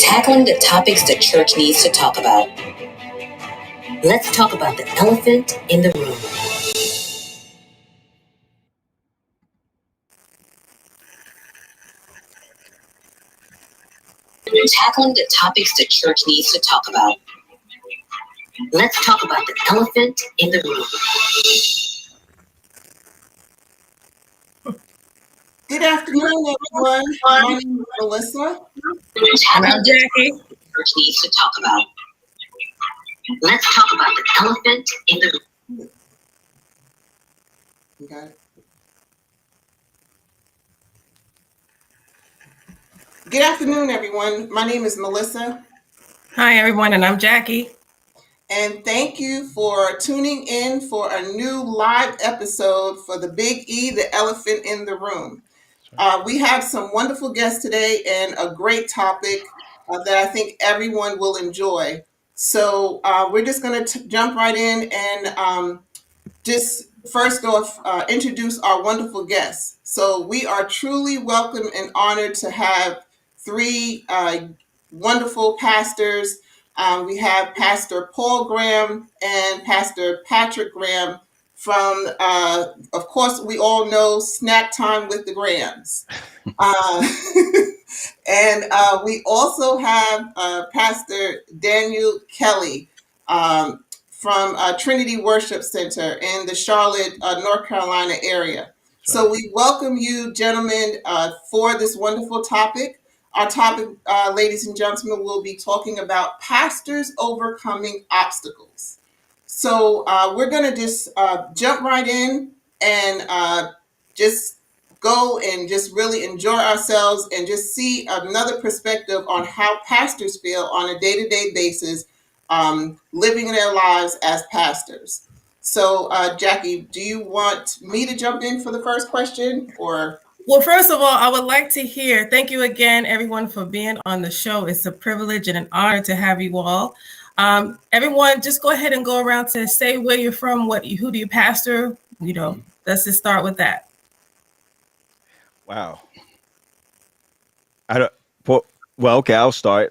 Tackling the topics the church needs to talk about. Let's talk about the elephant in the room. Tackling the topics the church needs to talk about. Let's talk about the elephant in the room. Good afternoon, everyone. My name is Melissa. And I'm Jackie. The church needs to talk about. Let's talk about the elephant in the room. You got it? Good afternoon, everyone. My name is Melissa. Hi, everyone, and I'm Jackie. And thank you for tuning in for a new live episode for the Big E, the elephant in the room. We have some wonderful guests today and a great topic that I think everyone will enjoy. So we're just going to jump right in and just first off, introduce our wonderful guests. So we are truly welcome and honored to have three wonderful pastors. We have Pastor Paul Graham and Pastor Patrick Graham from, of course, we all know Snack Time with the Grahams. And we also have Pastor Daniel Kelly from Trinity Worship Center in the Charlotte, North Carolina area. So we welcome you, gentlemen, for this wonderful topic. Our topic, ladies and gentlemen, will be talking about pastors overcoming obstacles. So we're going to just jump right in and just go and just really enjoy ourselves and just see another perspective on how pastors feel on a day-to-day basis, living their lives as pastors. So, Jackie, do you want me to jump in for the first question, or? Well, first of all, I would like to hear, thank you again, everyone, for being on the show. It's a privilege and an honor to have you all. Everyone, just go ahead and go around to say where you're from, who do you pastor? Let's just start with that. Wow. Okay, I'll start.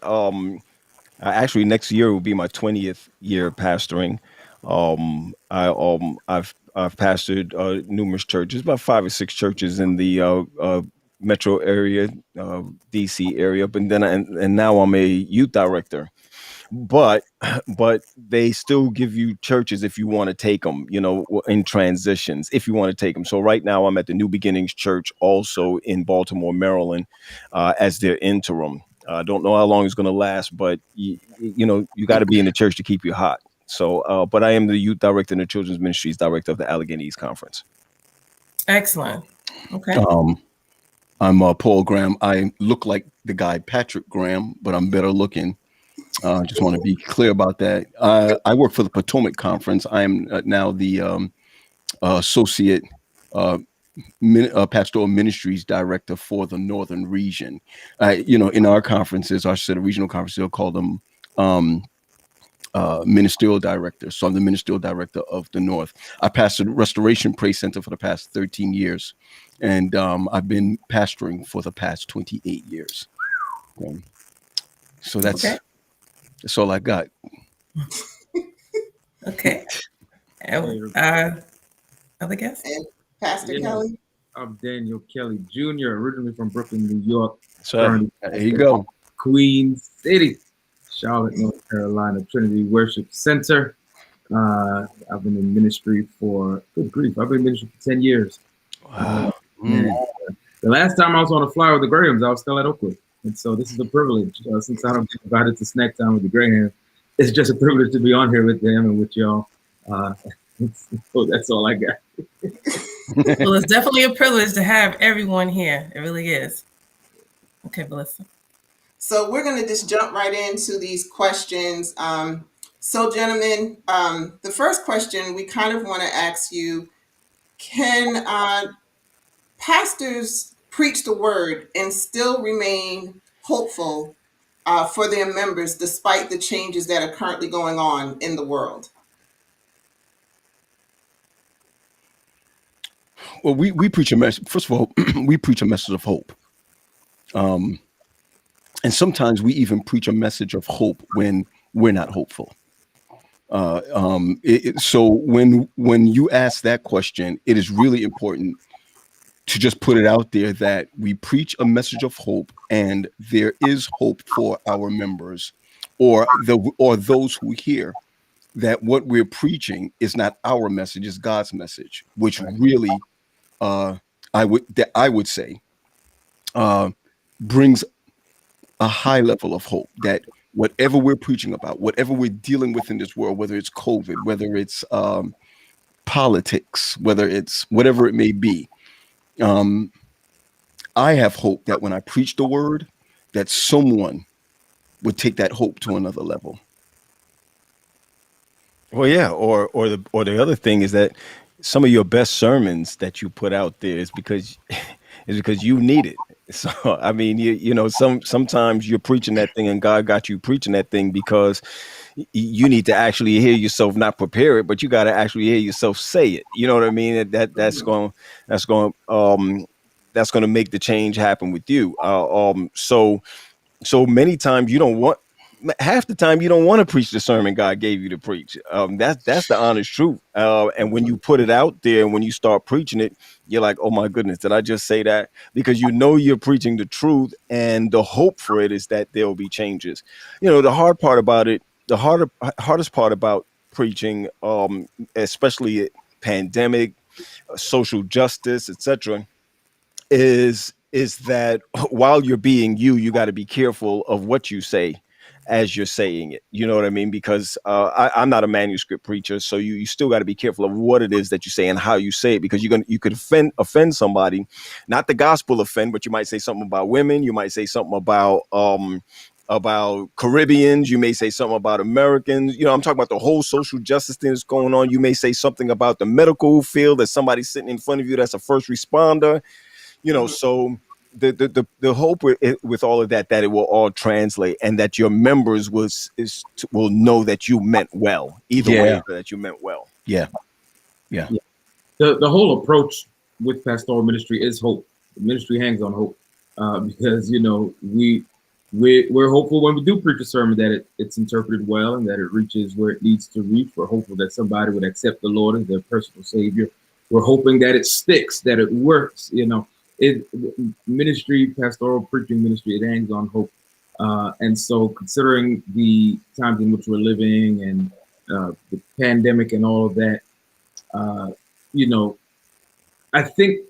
Actually, next year will be my 20th year pastoring. I've pastored numerous churches, about 5 or 6 churches in the metro area, DC area, but then and now I'm a youth director. But they still give you churches if you want to take them, in transitions, if you want to take them. So right now I'm at the New Beginnings Church, also in Baltimore, Maryland, as their interim. I don't know how long it's going to last, but you got to be in the church to keep you hot. So, but I am the youth director and the children's ministries director of the Allegheny East Conference. Excellent. Okay. I'm Paul Graham. I look like the guy Patrick Graham, but I'm better looking. Just want to be clear about that. I work for the Potomac Conference. I am now the associate pastoral ministries director for the Northern region. In our conferences, our set of regional conferences, they'll call them ministerial director. So I'm the ministerial director of the North. I pastored Restoration Praise Center for the past 13 years, and I've been pastoring for the past 28 years. So that's all I got. Okay. Other guests? And Pastor Kelly? I'm Daniel Kelly Jr., originally from Brooklyn, New York. So there you go. Queen City, Charlotte, North Carolina, Trinity Worship Center. I've been in ministry for, good grief, I've been in ministry for 10 years. Wow. The last time I was on a flyer with the Grahams, I was still at Oakwood. And so this is a privilege. Since I don't get invited to Snack Time with the Grahams, it's just a privilege to be on here with them and with y'all. So that's all I got. Well, it's definitely a privilege to have everyone here. It really is. Okay, Melissa. So we're going to just jump right into these questions. So, gentlemen, the first question we kind of want to ask you, can pastors preach the word and still remain hopeful for their members despite the changes that are currently going on in the world? Well, we preach a message. First of all, we preach a message of hope. And sometimes we even preach a message of hope when we're not hopeful. So when you ask that question, it is really important to just put it out there that we preach a message of hope, and there is hope for our members or those who hear that what we're preaching is not our message, it's God's message, which really I would say brings a high level of hope that whatever we're preaching about, whatever we're dealing with in this world, whether it's COVID, whether it's politics, whether it's whatever it may be, I have hope that when I preach the word, that someone would take that hope to another level. Well, yeah, or the other thing is that some of your best sermons that you put out there is because you need it. So I mean, you know, sometimes you're preaching that thing, and God got you preaching that thing because you need to actually hear yourself not prepare it, but you got to actually hear yourself say it. You know what I mean? That's going to make the change happen with you. So many times you don't want. Half the time you don't want to preach the sermon God gave you to preach. That's the honest truth. And when you put it out there and when you start preaching it, you're like, oh my goodness, did I just say that? Because you know you're preaching the truth, and the hope for it is that there will be changes. You know, the hard part about it, the hardest part about preaching, especially pandemic, social justice, etc., is that while you're being you got to be careful of what you say as you're saying it. You know what I mean? Because I'm not a manuscript preacher, so you still got to be careful of what it is that you say and how you say it, because you could offend somebody, not the gospel offend, but you might say something about women, you might say something about Caribbeans, you may say something about Americans. You know, I'm talking about the whole social justice thing that's going on. You may say something about the medical field, that somebody's sitting in front of you that's a first responder. You know, so the hope with all of that it will all translate, and that your members will know that you meant well either way, that you meant well. Yeah. The whole approach with pastoral ministry is hope. The ministry hangs on hope, because you know we're hopeful when we do preach a sermon that it's interpreted well and that it reaches where it needs to reach. We're hopeful that somebody would accept the Lord as their personal Savior. We're hoping that it sticks, that it works. You know, ministry, pastoral preaching ministry, it hangs on hope. And so, considering the times in which we're living and the pandemic and all of that, you know, I think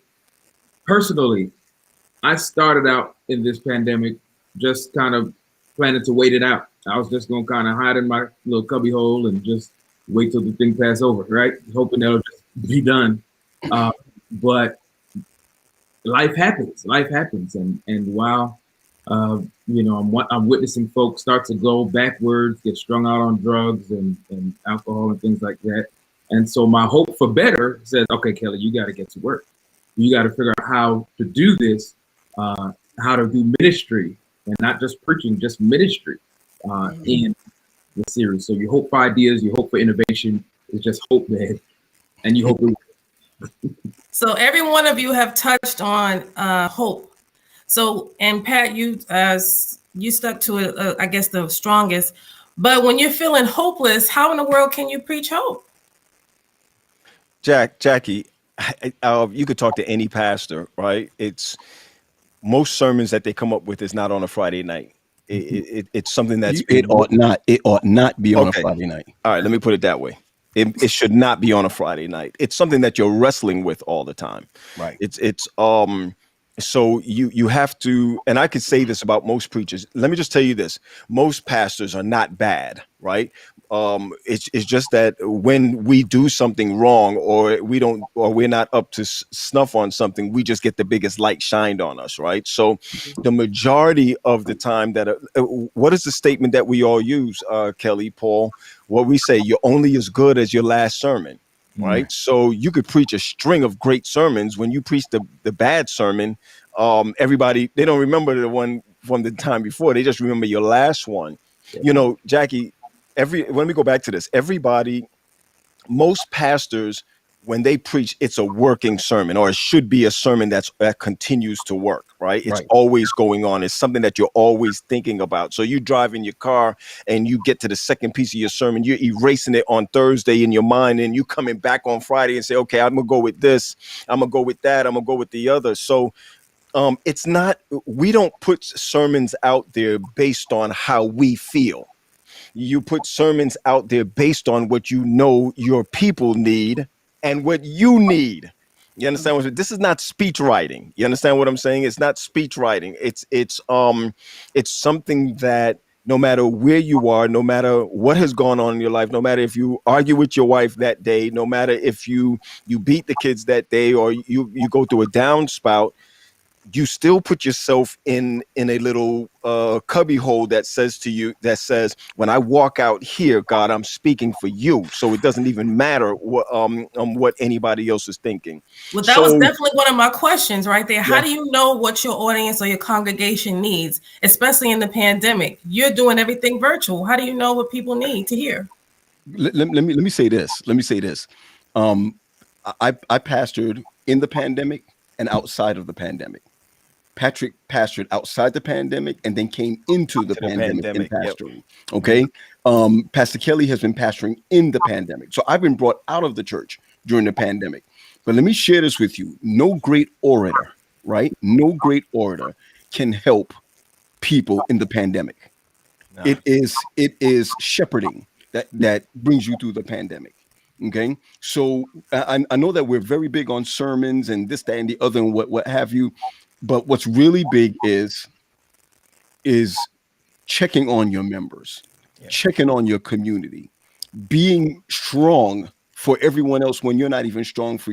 personally, I started out in this pandemic just kind of planning to wait it out. I was just going to kind of hide in my little cubby hole and just wait till the thing pass over, right? Hoping that'll just be done. But life happens, and while you know, I'm witnessing folks start to go backwards, get strung out on drugs and alcohol and things like that. And so my hope for better says, okay, Kelly, you got to get to work. You got to figure out how to do this, how to do ministry, and not just preaching, just ministry in the series. So you hope for ideas, you hope for innovation. It's just hope, man, and you hope. So every one of you have touched on hope. So, and Pat, you stuck to it, I guess the strongest. But when you're feeling hopeless, how in the world can you preach hope? Jackie, you could talk to any pastor, right? It's most sermons that they come up with is not on a Friday night. It's something that's it ought not be on a Friday night. All right, let me put it that way. It should not be on a Friday night. It's something that you're wrestling with all the time. Right. It's so you have to, and I could say this about most preachers. Let me just tell you this: most pastors are not bad, right? It's just that when we do something wrong, or we're not up to snuff on something, we just get the biggest light shined on us, right? So the majority of the time what is the statement that we all use, Kelly, Paul? What we say, you're only as good as your last sermon, right? So you could preach a string of great sermons. When you preach the bad sermon, everybody, they don't remember the one from the time before. They just remember your last one. You know, Jackie, when we go back to this, most pastors when they preach, it's a working sermon, or it should be a sermon that continues to work, right? It's Right. always going on. It's something that you're always thinking about. So you drive in your car and you get to the second piece of your sermon, you're erasing it on Thursday in your mind, and you coming back on Friday and say, okay, I'm gonna go with this, I'm gonna go with that, I'm gonna go with the other. So it's not, we don't put sermons out there based on how we feel. You put sermons out there based on what you know your people need and what you need. You understand what this is? Not speech writing. You understand what I'm saying? It's not speech writing. It's something that no matter where you are, no matter what has gone on in your life, no matter if you argue with your wife that day, no matter if you beat the kids that day, or you go through a downspout, you still put yourself in a little cubby hole that says, when I walk out here, God, I'm speaking for you. So it doesn't even matter what anybody else is thinking. Well, that was definitely one of my questions right there. How Yeah. do you know what your audience or your congregation needs, especially in the pandemic? You're doing everything virtual. How do you know what people need to hear? Let me say this. I pastored in the pandemic and outside of the pandemic. Patrick pastored outside the pandemic and then came into the pandemic in pastoring. Yep. Okay. Pastor Kelly has been pastoring in the pandemic. So I've been brought out of the church during the pandemic. But let me share this with you. No great orator, right? No great orator can help people in the pandemic. No. It is shepherding that brings you through the pandemic. Okay. So I know that we're very big on sermons and this, that, and the other and what have you. But what's really big is checking on your members, checking on your community, being strong for everyone else when you're not even strong for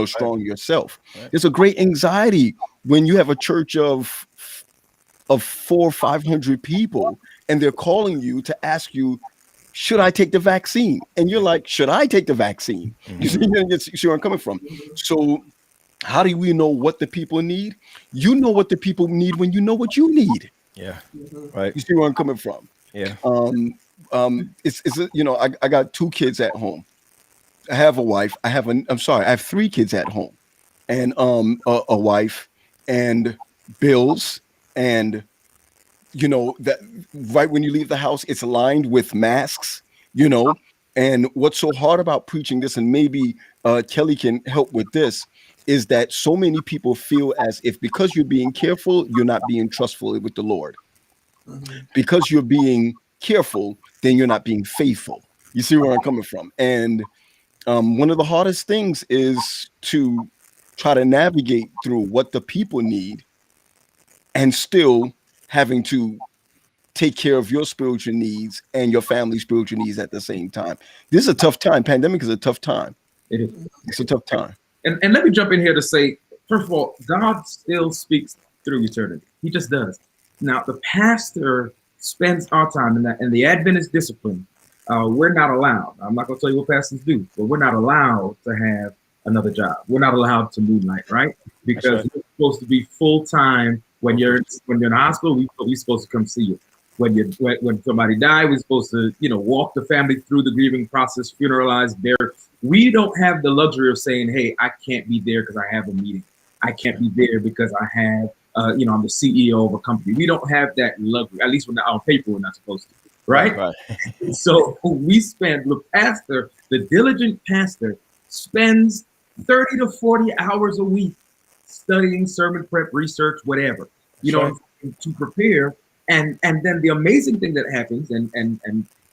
strong yourself. Right. There's a great anxiety when you have a church of 400 or 500 people and they're calling you to ask you, should I take the vaccine? And you're like, should I take the vaccine? Mm-hmm. You see where I'm coming from? So how do we know what the people need? You know what the people need when you know what you need. Yeah. Right. You see where I'm coming from? Yeah. I got 2 kids at home. I have a wife. I have 3 kids at home, and a wife and bills, and that right when you leave the house, it's lined with masks, and what's so hard about preaching this, and maybe Kelly can help with this, is that so many people feel as if because you're being careful, you're not being trustful with the Lord. Mm-hmm. Because you're being careful, then you're not being faithful. You see where I'm coming from? And one of the hardest things is to try to navigate through what the people need and still having to take care of your spiritual needs and your family's spiritual needs at the same time. This is a tough time. Pandemic is a tough time. It is. It's a tough time. And let me jump in here to say, first of all, God still speaks through eternity. He just does. Now, the pastor spends our time in that, and the Adventist discipline. We're not allowed. I'm not going to tell you what pastors do, but we're not allowed to have another job. We're not allowed to moonlight, right? Because we're supposed to be full time. When you're in the hospital, we're supposed to come see you. When somebody died, we're supposed to walk the family through the grieving process, funeralize, bury. We don't have the luxury of saying, hey, I can't be there because I have a meeting. I can't be there because I have, I'm the CEO of a company. We don't have that luxury, at least on paper, we're not supposed to, right? So we spend, the diligent pastor spends 30 to 40 hours a week studying sermon prep, research, whatever, to prepare. And then the amazing thing that happens, and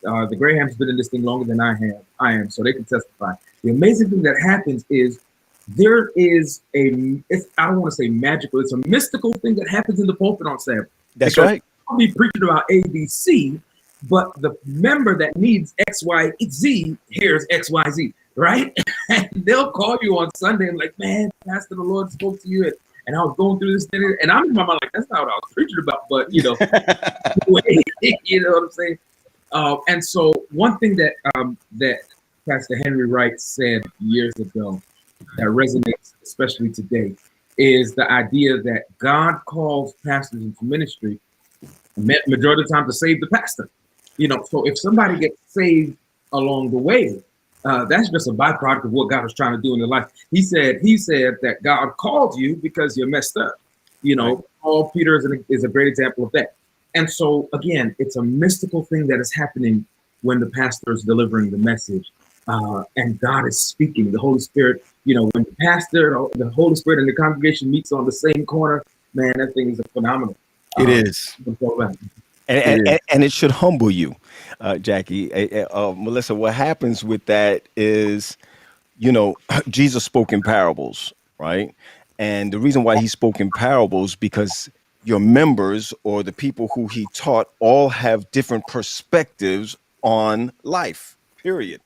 the Graham's been in this thing longer than I am, so they can testify. The amazing thing that happens is there is I don't want to say magical, it's a mystical thing that happens in the pulpit on Sabbath. That's right. I'll be preaching about ABC, but the member that needs XYZ hears XYZ, right? And they'll call you on Sunday and like, man, Pastor, the Lord spoke to you. And I was going through this thing, and I'm in my mind like, that's not what I was preaching about, but you know what I'm saying. And so one thing that that Pastor Henry Wright said years ago that resonates especially today is the idea that God calls pastors into ministry, majority of the time, to save the pastor. So if somebody gets saved along the way, That's just a byproduct of what God was trying to do in your life. He said that God called you because you're messed up. You know, Right. Paul Peter is a great example of that. And so again, it's a mystical thing that is happening when the pastor is delivering the message, and God is speaking. The Holy Spirit, you know, when the pastor, the Holy Spirit, and the congregation meets on the same corner, man, that thing is a phenomenal. It is. And it should humble you, Jackie. Melissa, what happens with that is, you know, Jesus spoke in parables, right? And the reason why he spoke in parables, because your members or the people who he taught all have different perspectives on life, period.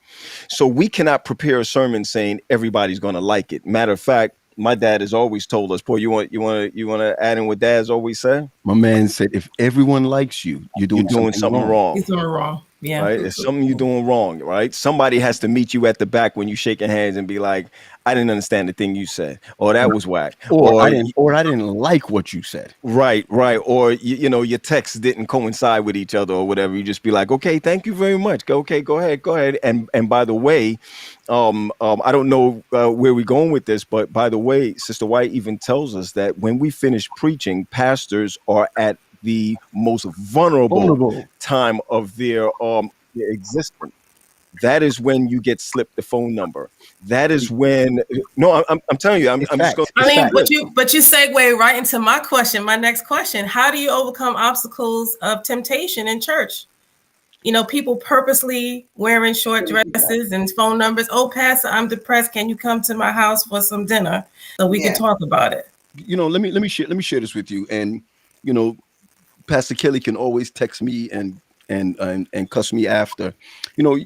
So we cannot prepare a sermon saying everybody's going to like it. Matter of fact, my dad has always told us, Paul, you want to add in what dad's always said? My man said, if everyone likes you, you're doing something wrong. He's doing wrong. Yeah. Right? It's something you're doing wrong, right? Somebody has to meet you at the back when you shaking hands and be like, I didn't understand the thing you said, or that was whack. Or I didn't like what you said. Right. Or you know, your texts didn't coincide with each other or whatever. You just be like, okay, thank you very much. Okay, go ahead. And by the way, I don't know where we're going with this, but by the way, Sister White even tells us that when we finish preaching, pastors are at the most vulnerable time of their existence. That is when you get slipped the phone number. That is when I'm telling you, I'm just going. I mean, but you segue right into my question, my next question. How do you overcome obstacles of temptation in church? You know, people purposely wearing short dresses and phone numbers. Oh, Pastor, I'm depressed. Can you come to my house for some dinner so we can talk about it? You know, let me share this with you. And you know, Pastor Kelly can always text me and cuss me after. You know,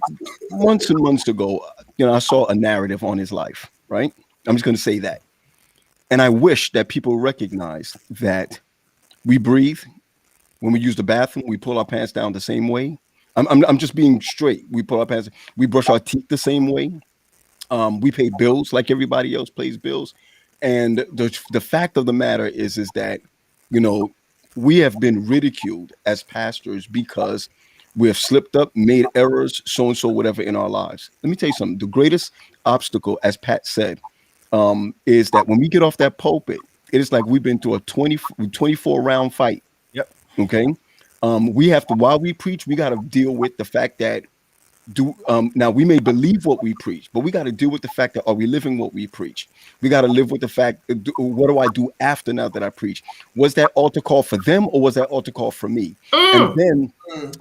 months and months ago, you know, I saw a narrative on his life, right? I'm just going to say that. And I wish that people recognize that we breathe. When we use the bathroom, we pull our pants down the same way. I'm just being straight. We pull our pants, we brush our teeth the same way. We pay bills like everybody else pays bills. And the fact of the matter is that, you know, we have been ridiculed as pastors because we have slipped up, made errors, so and so, whatever in our lives. Let me tell you something. The greatest obstacle, as Pat said, is that when we get off that pulpit, it is like we've been through a 24 round fight. Yep. Okay. We have to, while we preach, we got to deal with the fact that now we may believe what we preach, but we got to deal with the fact that, are we living what we preach? We got to live with the fact, what do I do after now that I preach? Was that altar call for them, or was that altar call for me? And then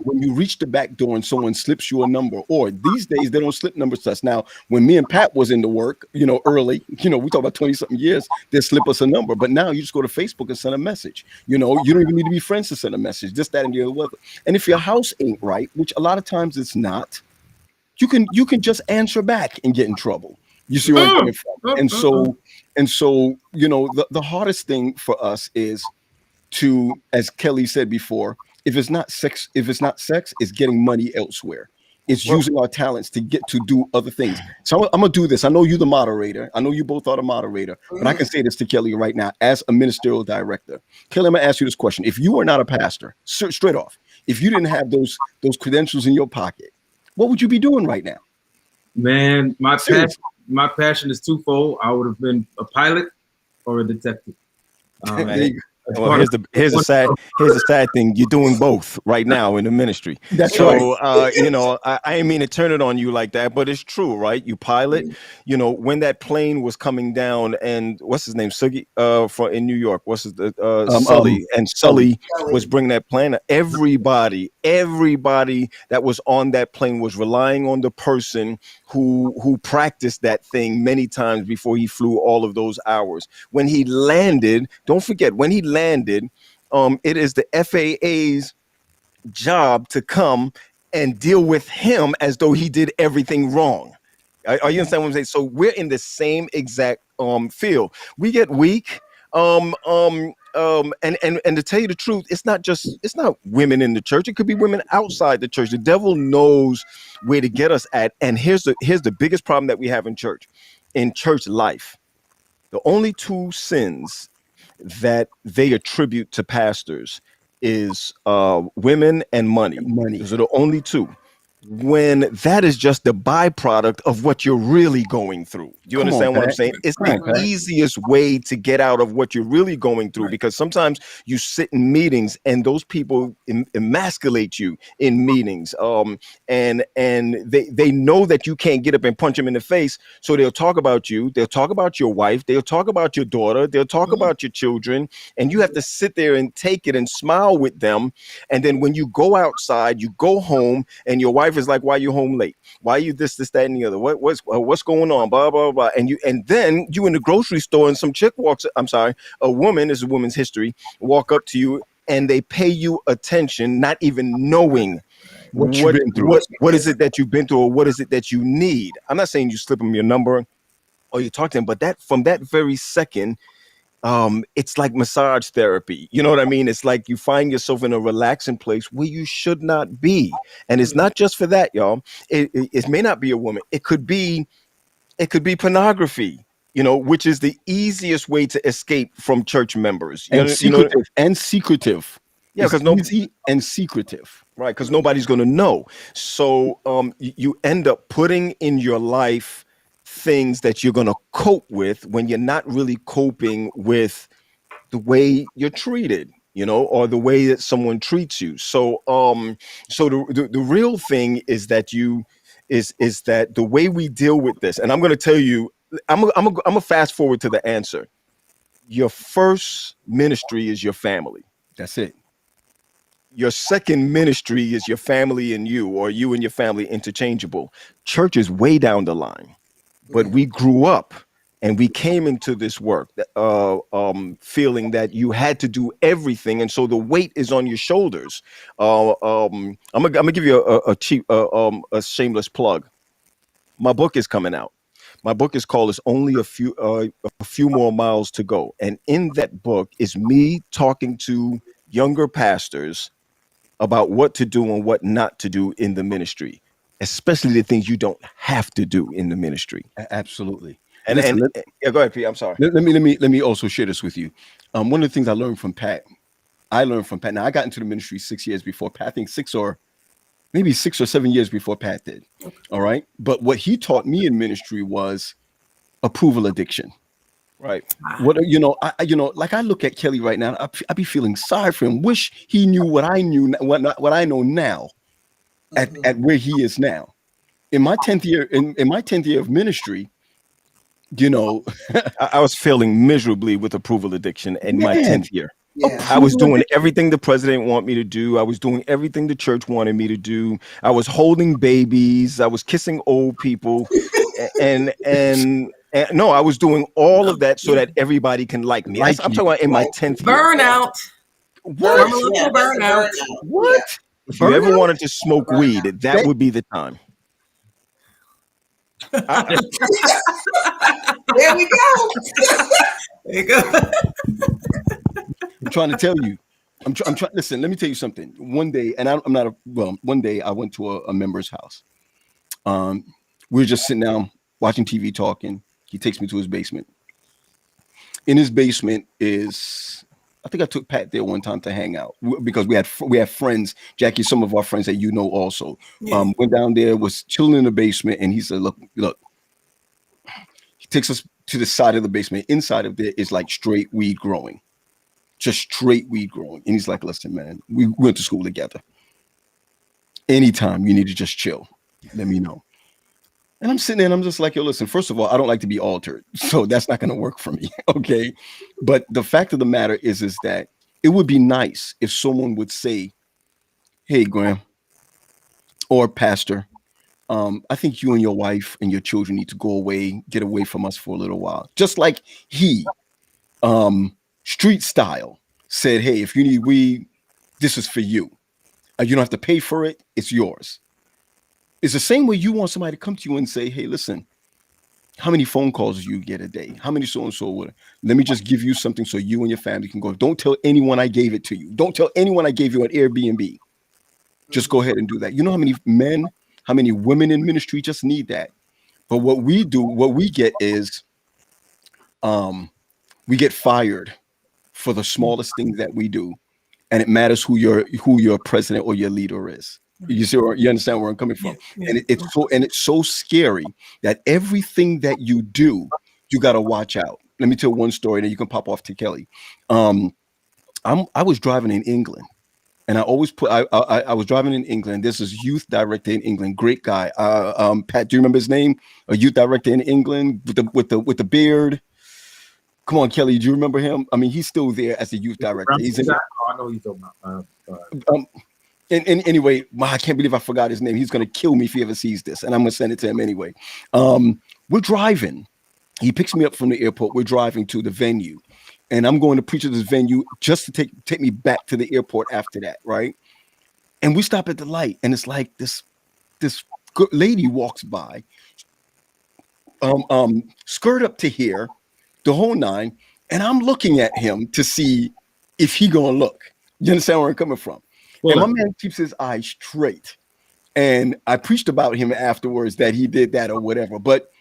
when you reach the back door and someone slips you a number, or these days they don't slip numbers to us. Now, when me and Pat was in the work, you know, early, you know, we talk about 20 something years, they slip us a number, but now you just go to Facebook and send a message. You know, you don't even need to be friends to send a message, this, that, and the other. And if your house ain't right, which a lot of times it's not, you can just answer back and get in trouble. You see where I'm coming from? And so, you know, the hardest thing for us is to, as Kelly said before, if it's not sex, it's getting money elsewhere. It's using our talents to get to do other things. So I'm gonna do this. I know you're the moderator. I know you both are the moderator, but I can say this to Kelly right now as a ministerial director. Kelly, I'm gonna ask you this question. If you were not a pastor, straight off, if you didn't have those credentials in your pocket, what would you be doing right now? Man, my passion is twofold. I would have been a pilot or a detective. Well, here's the sad thing. You're doing both right now in the ministry. That's so, right. You know, I didn't mean to turn it on you like that, but it's true, right? You pilot. You know, when that plane was coming down, and what's his name, Suggy, in New York. What's his Sully, and Sully was bringing that plane. Everybody that was on that plane was relying on the person who practiced that thing many times before he flew all of those hours. When he landed, don't forget, when he landed, it is the FAA's job to come and deal with him as though he did everything wrong. Are you understand what I'm saying? So we're in the same exact field. We get weak. And to tell you the truth, it's not women in the church. It could be women outside the church. The devil knows where to get us at. And here's the biggest problem that we have in church life. The only two sins that they attribute to pastors is women and money. Those are the only two. when that is just the byproduct of what you're really going through. Do you Come on, understand what I'm Pat. saying? It's Come the on, Pat. easiest way to get out of what you're really going through, because sometimes you sit in meetings and those people emasculate you in meetings. And they know that you can't get up and punch them in the face, so they'll talk about you, they'll talk about your wife, they'll talk about your daughter, they'll talk about your children, and you have to sit there and take it and smile with them. And then when you go outside, you go home, and your wife is like, "Why are you home late? Why are you this, that, and the other? What's going on? Blah blah blah." And then you in the grocery store, and some chick walks. I'm sorry, a woman. This is a woman's history. Walk up to you, and they pay you attention, not even knowing What you've been through. what is it that you've been through, or what is it that you need. I'm not saying you slip them your number or you talk to them, but that from that very second, it's like massage therapy. You know what I mean? It's like you find yourself in a relaxing place where you should not be. And it's not just for that, y'all. It may not be a woman. It could be pornography, which is the easiest way to escape from church members. And secretive. Yeah, It's because easy and secretive. right, because nobody's going to know. So you end up putting in your life things that you're going to cope with when you're not really coping with the way you're treated, or the way that someone treats you. So the real thing is that is that the way we deal with this, and I'm going to tell you, I'm gonna fast forward to the answer. Your first ministry is your family. That's it. Your second ministry is your family and you, or you and your family, interchangeable. Church is way down the line, but we grew up and we came into this work feeling that you had to do everything, and so the weight is on your shoulders. I'm gonna give you a shameless plug. My book is coming out. My book is called "It's Only a Few More Miles to Go," and in that book is me talking to younger pastors about what to do and what not to do in the ministry, especially the things you don't have to do in the ministry. Absolutely. And Listen, yeah, go ahead, Pete. I'm sorry. let me also share this with you. One of the things I learned from Pat. Now I got into the ministry 6 years before Pat. I think 6 or 7 years before Pat did. All right. But what he taught me in ministry was approval addiction. Right. What like I look at Kelly right now, I be feeling sorry for him. Wish he knew what I knew, what I know now, at where he is now. In my 10th year, in my 10th year of ministry, I was failing miserably with approval addiction in my 10th year. Yeah. I was doing everything the president wanted me to do. I was doing everything the church wanted me to do. I was holding babies. I was kissing old people, and no, I was doing all of that so that everybody can like me. I'm talking about in my 10th year. Burnout. what? Yeah, burnout. What? If you ever Burnout? wanted to smoke weed, that would be the time. There we go. There you go. I'm trying to tell you. I'm trying. Listen, let me tell you something. One day, and I'm not one day I went to a member's house. We were just sitting down watching TV, talking. He takes me to his basement. In his basement is, I think I took Pat there one time to hang out because we have friends, Jackie, some of our friends that you know also. Yeah. Went down there, was chilling in the basement, and he said, look. He takes us to the side of the basement. Inside of there is like straight weed growing. Just straight weed growing. And he's like, listen, man, we went to school together. Anytime you need to just chill, let me know. And I'm sitting there and I'm just like, yo, listen, first of all, I don't like to be altered. So that's not going to work for me. Okay. But the fact of the matter is that it would be nice if someone would say, hey, Graham or Pastor, I think you and your wife and your children need to go away, get away from us for a little while. Just like he, street style, said, hey, if you need weed, this is for you. You don't have to pay for it. It's yours. It's the same way you want somebody to come to you and say, hey, listen, how many phone calls do you get a day? How many so-and-so? Let me just give you something so you and your family can go. Don't tell anyone I gave it to you. Don't tell anyone I gave you an Airbnb. Just go ahead and do that. You know how many men, how many women in ministry just need that? But what we get is we get fired for the smallest things that we do. And it matters who your president or your leader is. You see, or you understand where I'm coming from? Yeah. And it's so scary that everything that you do, you got to watch out. Let me tell one story, then you can pop off to Kelly. I was driving in England, and I always put I was driving in England. This is youth director in England, great guy. Pat, do you remember his name? A youth director in England with the beard. Come on, Kelly, do you remember him? I mean, he's still there as a youth director. He's in. I know you're talking about. And anyway, I can't believe I forgot his name. He's gonna kill me if he ever sees this, and I'm gonna send it to him anyway. We're driving. He picks me up from the airport. We're driving to the venue, and I'm going to preach at this venue just to take me back to the airport after that, right? And we stop at the light, and it's like this good lady walks by, skirt up to here, the whole nine, and I'm looking at him to see if he gonna look. You understand where I'm coming from? And my man keeps his eyes straight. And I preached about him afterwards that he did that or whatever. But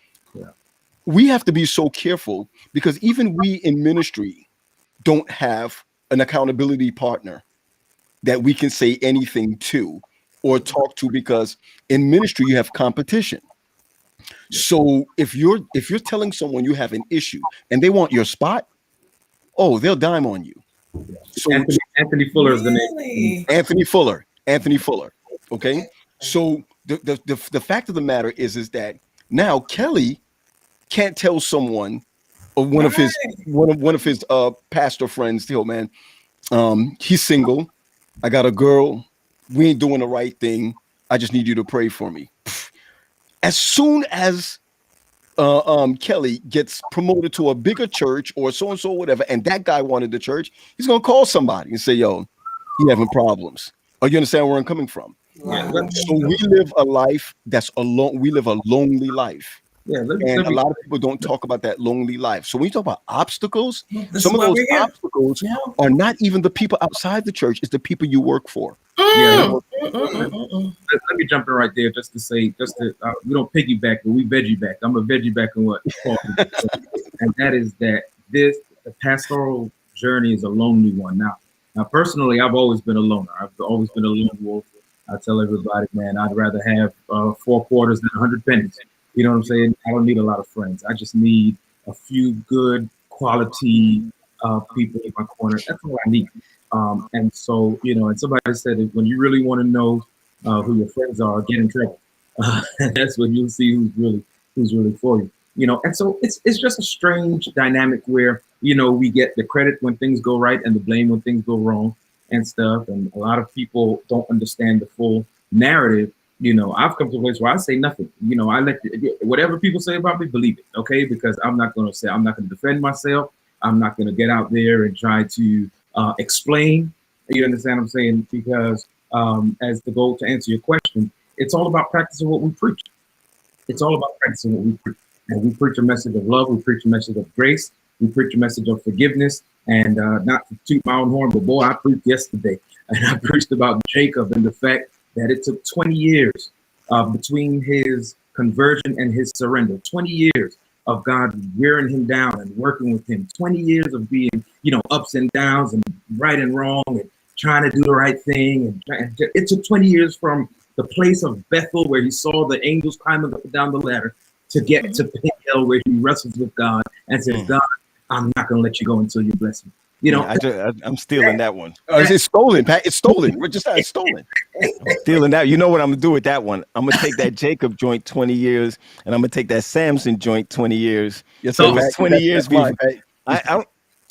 we have to be so careful because even we in ministry don't have an accountability partner that we can say anything to or talk to, because in ministry you have competition. So if you're telling someone you have an issue and they want your spot, oh, they'll dime on you. So Anthony Fuller is the name. Anthony Fuller. Okay. So the fact of the matter is that now Kelly can't tell someone or one of his pastor friends, yo, man, he's single. I got a girl. We ain't doing the right thing. I just need you to pray for me. As soon as Kelly gets promoted to a bigger church or so and so, whatever, and that guy wanted the church, he's gonna call somebody and say, "Yo, he having problems." Are you understand where I'm coming from? Yeah. So we live a life that's alone. We live a lonely life. Yeah, and a lot of people don't talk about that lonely life. So when you talk about obstacles, some of those obstacles are not even the people outside the church; it's the people you work for. Yeah. Let me jump in right there just to say, we don't piggyback, but we veggie back. I'm a veggie back on what Paul said. And that is that the pastoral journey is a lonely one. Now, personally, I've always been a loner. I've always been a lone wolf. I tell everybody, man, I'd rather have 4 quarters than 100 pennies. You know what I'm saying? I don't need a lot of friends. I just need a few good quality people in my corner. That's all I need. And so, and somebody said that when you really want to know who your friends are, get in trouble. That's when you'll see who's really for you. And so it's just a strange dynamic where, we get the credit when things go right and the blame when things go wrong and stuff. And a lot of people don't understand the full narrative. I've come to a place where I say nothing. I let whatever people say about me, believe it, okay? Because I'm not going to defend myself. I'm not going to get out there and try to explain. You understand what I'm saying? Because as the goal to answer your question, it's all about practicing what we preach. It's all about practicing what we preach. And we preach a message of love. We preach a message of grace. We preach a message of forgiveness. And not to toot my own horn, but boy, I preached yesterday. And I preached about Jacob and the fact that it took 20 years between his conversion and his surrender. 20 years of God wearing him down and working with him. 20 years of being, ups and downs and right and wrong and trying to do the right thing. And it took 20 years from the place of Bethel where he saw the angels climbing up and down the ladder to get to Peniel where he wrestles with God and says, God, I'm not going to let you go until you bless me. I'm stealing that one. It's stolen, Pat. It's stolen. We're just it's stolen. I'm stealing that. You know what I'm gonna do with that one? I'm gonna take that Jacob joint 20 years, and I'm gonna take that Samson joint 20 years. Yes, so it's 20 years. Fine,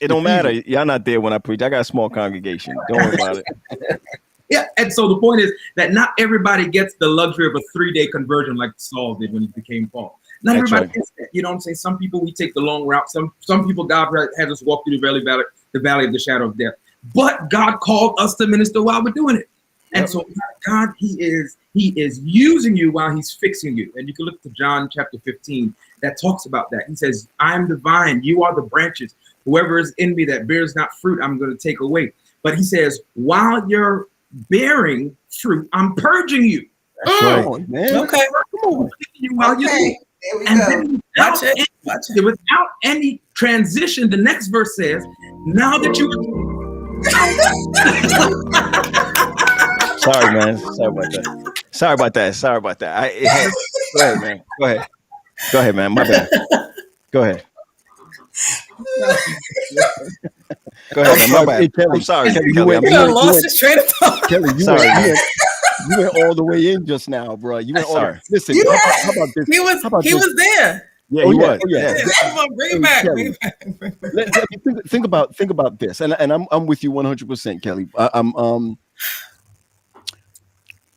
it don't matter. Y'all not there when I preach. I got a small congregation. Don't worry about it. Yeah, and so the point is that not everybody gets the luxury of a 3-day conversion like Saul did when he became Paul. Not That's everybody right. gets that. You know what I'm saying? Some people we take the long route. Some people God has us walk through the valley of the shadow of death. But God called us to minister while we're doing it. And so God, he is using you while he's fixing you. And you can look to John chapter 15 that talks about that. He says, I am the vine, you are the branches. Whoever is in me that bears not fruit, I'm going to take away. But he says, while you're bearing fruit, I'm purging you. That's right, man. Okay. While you do. There we And go. then Watch it. without any transition, the next verse says, now that you Sorry, man. Sorry about that. Sorry about that. Sorry about that. Go ahead, man. Go ahead. Go ahead, man. My bad. Go ahead. Go ahead, man. My bad. Hey, Kelly, I'm sorry, Kelly, Kelly. I'm You sorry. done lost his train of thought. Kelly, Sorry, man. you went all the way in just now, bro. You went all. Sorry. Listen, You how about this? He was How about he this? was there. Yeah, Oh he yeah, was. oh yeah. Yeah. Come on, bring it Hey, back. Kelly. Bring it back. Let me think about this, and I'm with you 100%, Kelly. I'm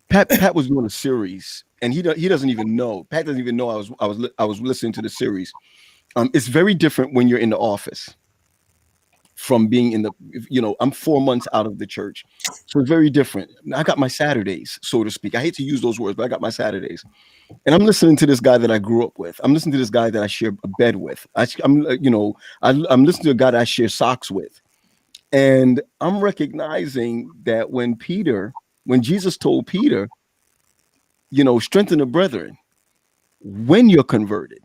Pat was doing a series, and he doesn't even know. Pat doesn't even know I was listening to the series. It's very different when you're in the office from being in the. I'm 4 months out of the church, so it's very different. I got my Saturdays, so to speak. I hate to use those words, but I got my Saturdays, and I'm listening to this guy that I grew up with. I'm listening to this guy that I share a bed with. I'm I'm listening to a guy that I share socks with. And I'm recognizing that when Jesus told Peter, strengthen the brethren when you're converted,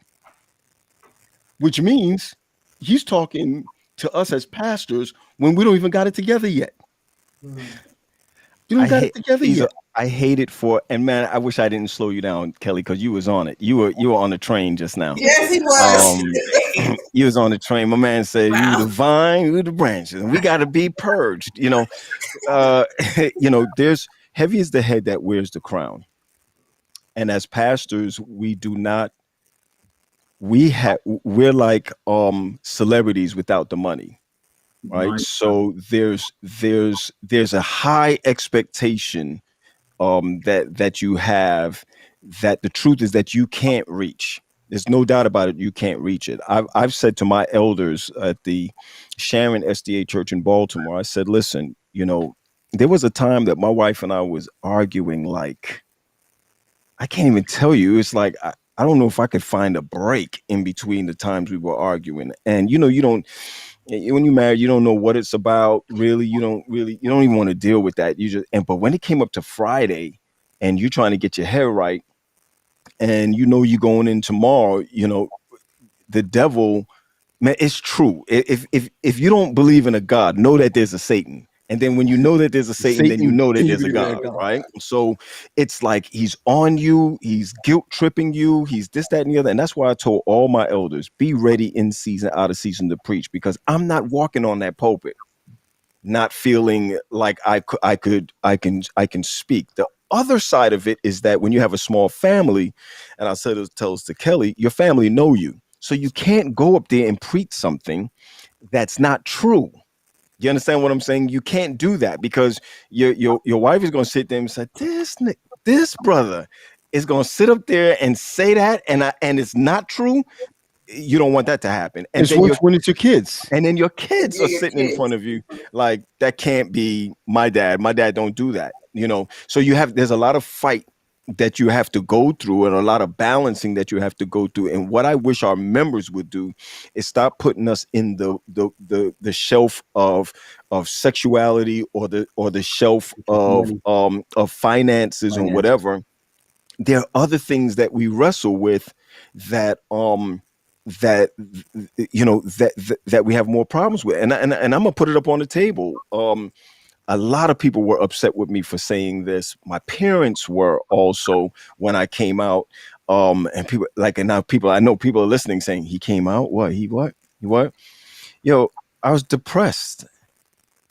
which means he's talking to us as pastors when we don't even got it together yet. You don't got it together yet. I hate it for, and man, I wish I didn't slow you down, Kelly, because you was on it. You were on the train just now. Yes, he was. You was on the train. My man said, Wow. "You the vine, you the branches, and we got to be purged." There's heavy is the head that wears the crown, and as pastors, we're like celebrities without the money, right? Right. So there's a high expectation that you have, that the truth is that you can't reach. There's no doubt about it. You can't reach it. I've said to my elders at the Sharon SDA Church in Baltimore, I said, listen, there was a time that my wife and I was arguing, like, I can't even tell you. It's like, I don't know if I could find a break in between the times we were arguing. And, you don't, when you're married, you don't know what it's about. Really, you don't even want to deal with that. But when it came up to Friday and you're trying to get your hair right, and you're going in tomorrow, the devil, man, it's true. If you don't believe in a God, know that there's a Satan. And then when you know that there's a Satan, then you know that there's a God, right? So it's like he's on you, he's guilt tripping you, he's this, that, and the other. And that's why I told all my elders, be ready in season, out of season to preach, because I'm not walking on that pulpit not feeling like I can speak. The other side of it is that when you have a small family, and I said it tells to Kelly, your family know you. So you can't go up there and preach something that's not true. You understand what I'm saying? You can't do that, because your wife is going to sit there and say, this brother is going to sit up there and say that, and it's not true. You don't want that to happen. And It's worse when it's your kids. And then your kids are Your sitting in kids. front of you like, that can't be my dad. My dad don't do that, So there's a lot of fight that you have to go through, and a lot of balancing that you have to go through. And what I wish our members would do is stop putting us in the shelf of sexuality, or the shelf of finances and whatever. There are other things that we wrestle with that that we have more problems with, and I'm gonna put it up on the table. A lot of people were upset with me for saying this. My parents were also, when I came out, and people and now I know people are listening saying, he came out, he what? I was depressed.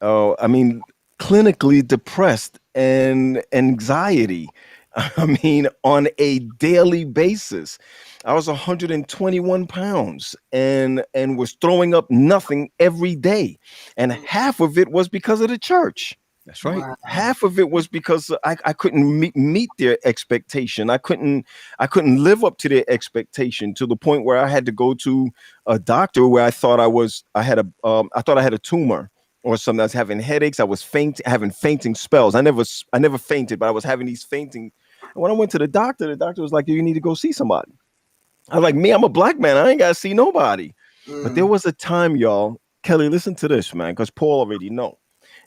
I mean, clinically depressed and anxiety. I mean, on a daily basis. I was 121 pounds and was throwing up nothing every day. And half of it was because of the church. That's right. Wow. Half of it was because I couldn't meet their expectation. I couldn't live up to their expectation, to the point where I had to go to a doctor where I thought I had a tumor or something. I was having headaches. I was having fainting spells. I never fainted, but I was having these fainting. And when I went to the doctor was like, you need to go see somebody. I was like, me, I'm a black man. I ain't got to see nobody. But there was a time, y'all, Kelly, listen to this, man, because Paul already know.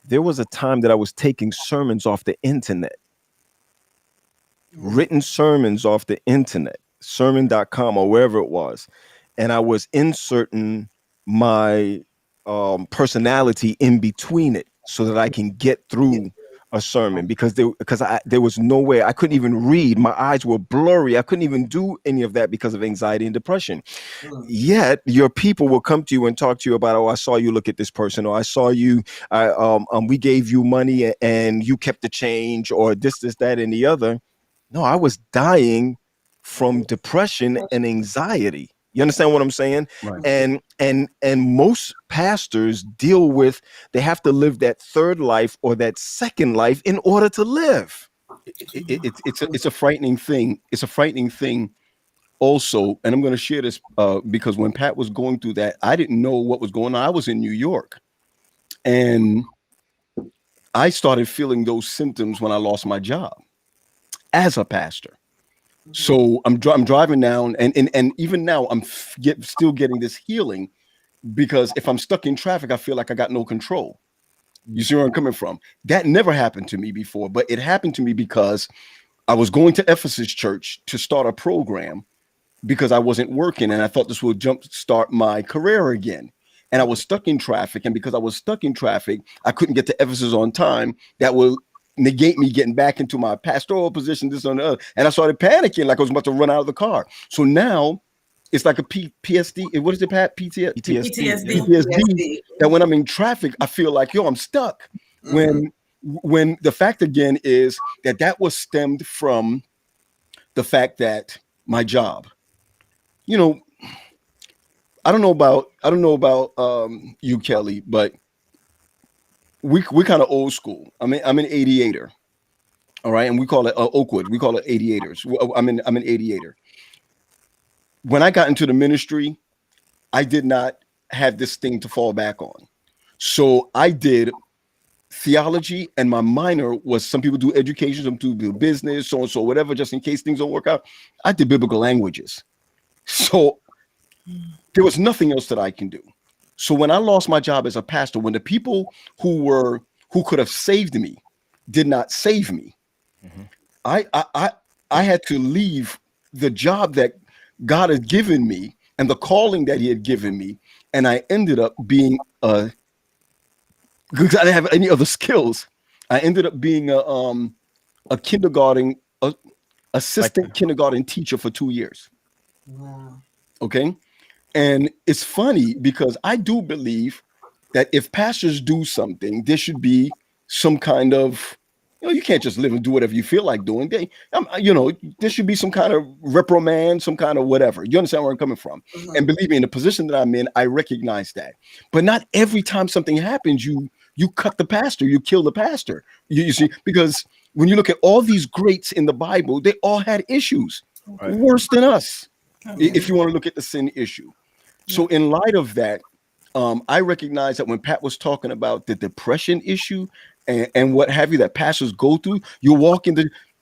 There was a time that I was taking sermons off the internet, written sermons off the internet, sermon.com or wherever it was. And I was inserting my personality in between it so that I can get through a sermon because there was no way I couldn't even read. My eyes were blurry. I couldn't even do any of that because of anxiety and depression. Yet your people will come to you and talk to you about, oh, I saw you look at this person, or I saw you, we gave you money and you kept the change, or this, that, and the other. No, I was dying from depression and anxiety. You understand what I'm saying? Right. And most pastors deal with, they have to live that third life or that second life in order to live. It's a frightening thing. It's a frightening thing also. And I'm going to share this because when Pat was going through that, I didn't know what was going on. I was in New York and I started feeling those symptoms when I lost my job as a pastor. So I'm driving down and even now I'm still getting this healing, because if I'm stuck in traffic, I feel like I got no control. You see where I'm coming from? That never happened to me before, but it happened to me because I was going to Ephesus Church to start a program because I wasn't working and I thought this would jumpstart my career again. And I was stuck in traffic. And because I was stuck in traffic, I couldn't get to Ephesus on time. That will negate me getting back into my pastoral position, this and the other. And I started panicking like I was about to run out of the car. So now it's like a PTSD. What is it, Pat? PTSD. That when I'm in traffic, I feel like, yo, I'm stuck. When the fact again is that was stemmed from the fact that my job, you know, I don't know about you, Kelly, but we kind of old school. I'm an 88er. All right. And we call it Oakwood. We call it 88ers. I'm an 88er. When I got into the ministry, I did not have this thing to fall back on. So I did theology, and my minor was, some people do education, some people do business, so and so, whatever, just in case things don't work out. I did biblical languages. So there was nothing else that I can do. So when I lost my job as a pastor, when the people who could have saved me did not save me, I had to leave the job that God had given me and the calling that he had given me. And I ended up being because I didn't have any other skills. I ended up being a kindergarten assistant kindergarten teacher for 2 years. Wow. Okay. And it's funny because I do believe that if pastors do something, there should be some kind of, you can't just live and do whatever you feel like doing. There should be some kind of reprimand, some kind of whatever. You understand where I'm coming from? And believe me, in the position that I'm in, I recognize that. But not every time something happens, you cut the pastor, you kill the pastor. You see, because when you look at all these greats in the Bible, they all had issues worse than us. If you want to look at the sin issue. So in light of that, I recognize that when Pat was talking about the depression issue and what have you that pastors go through, you walk in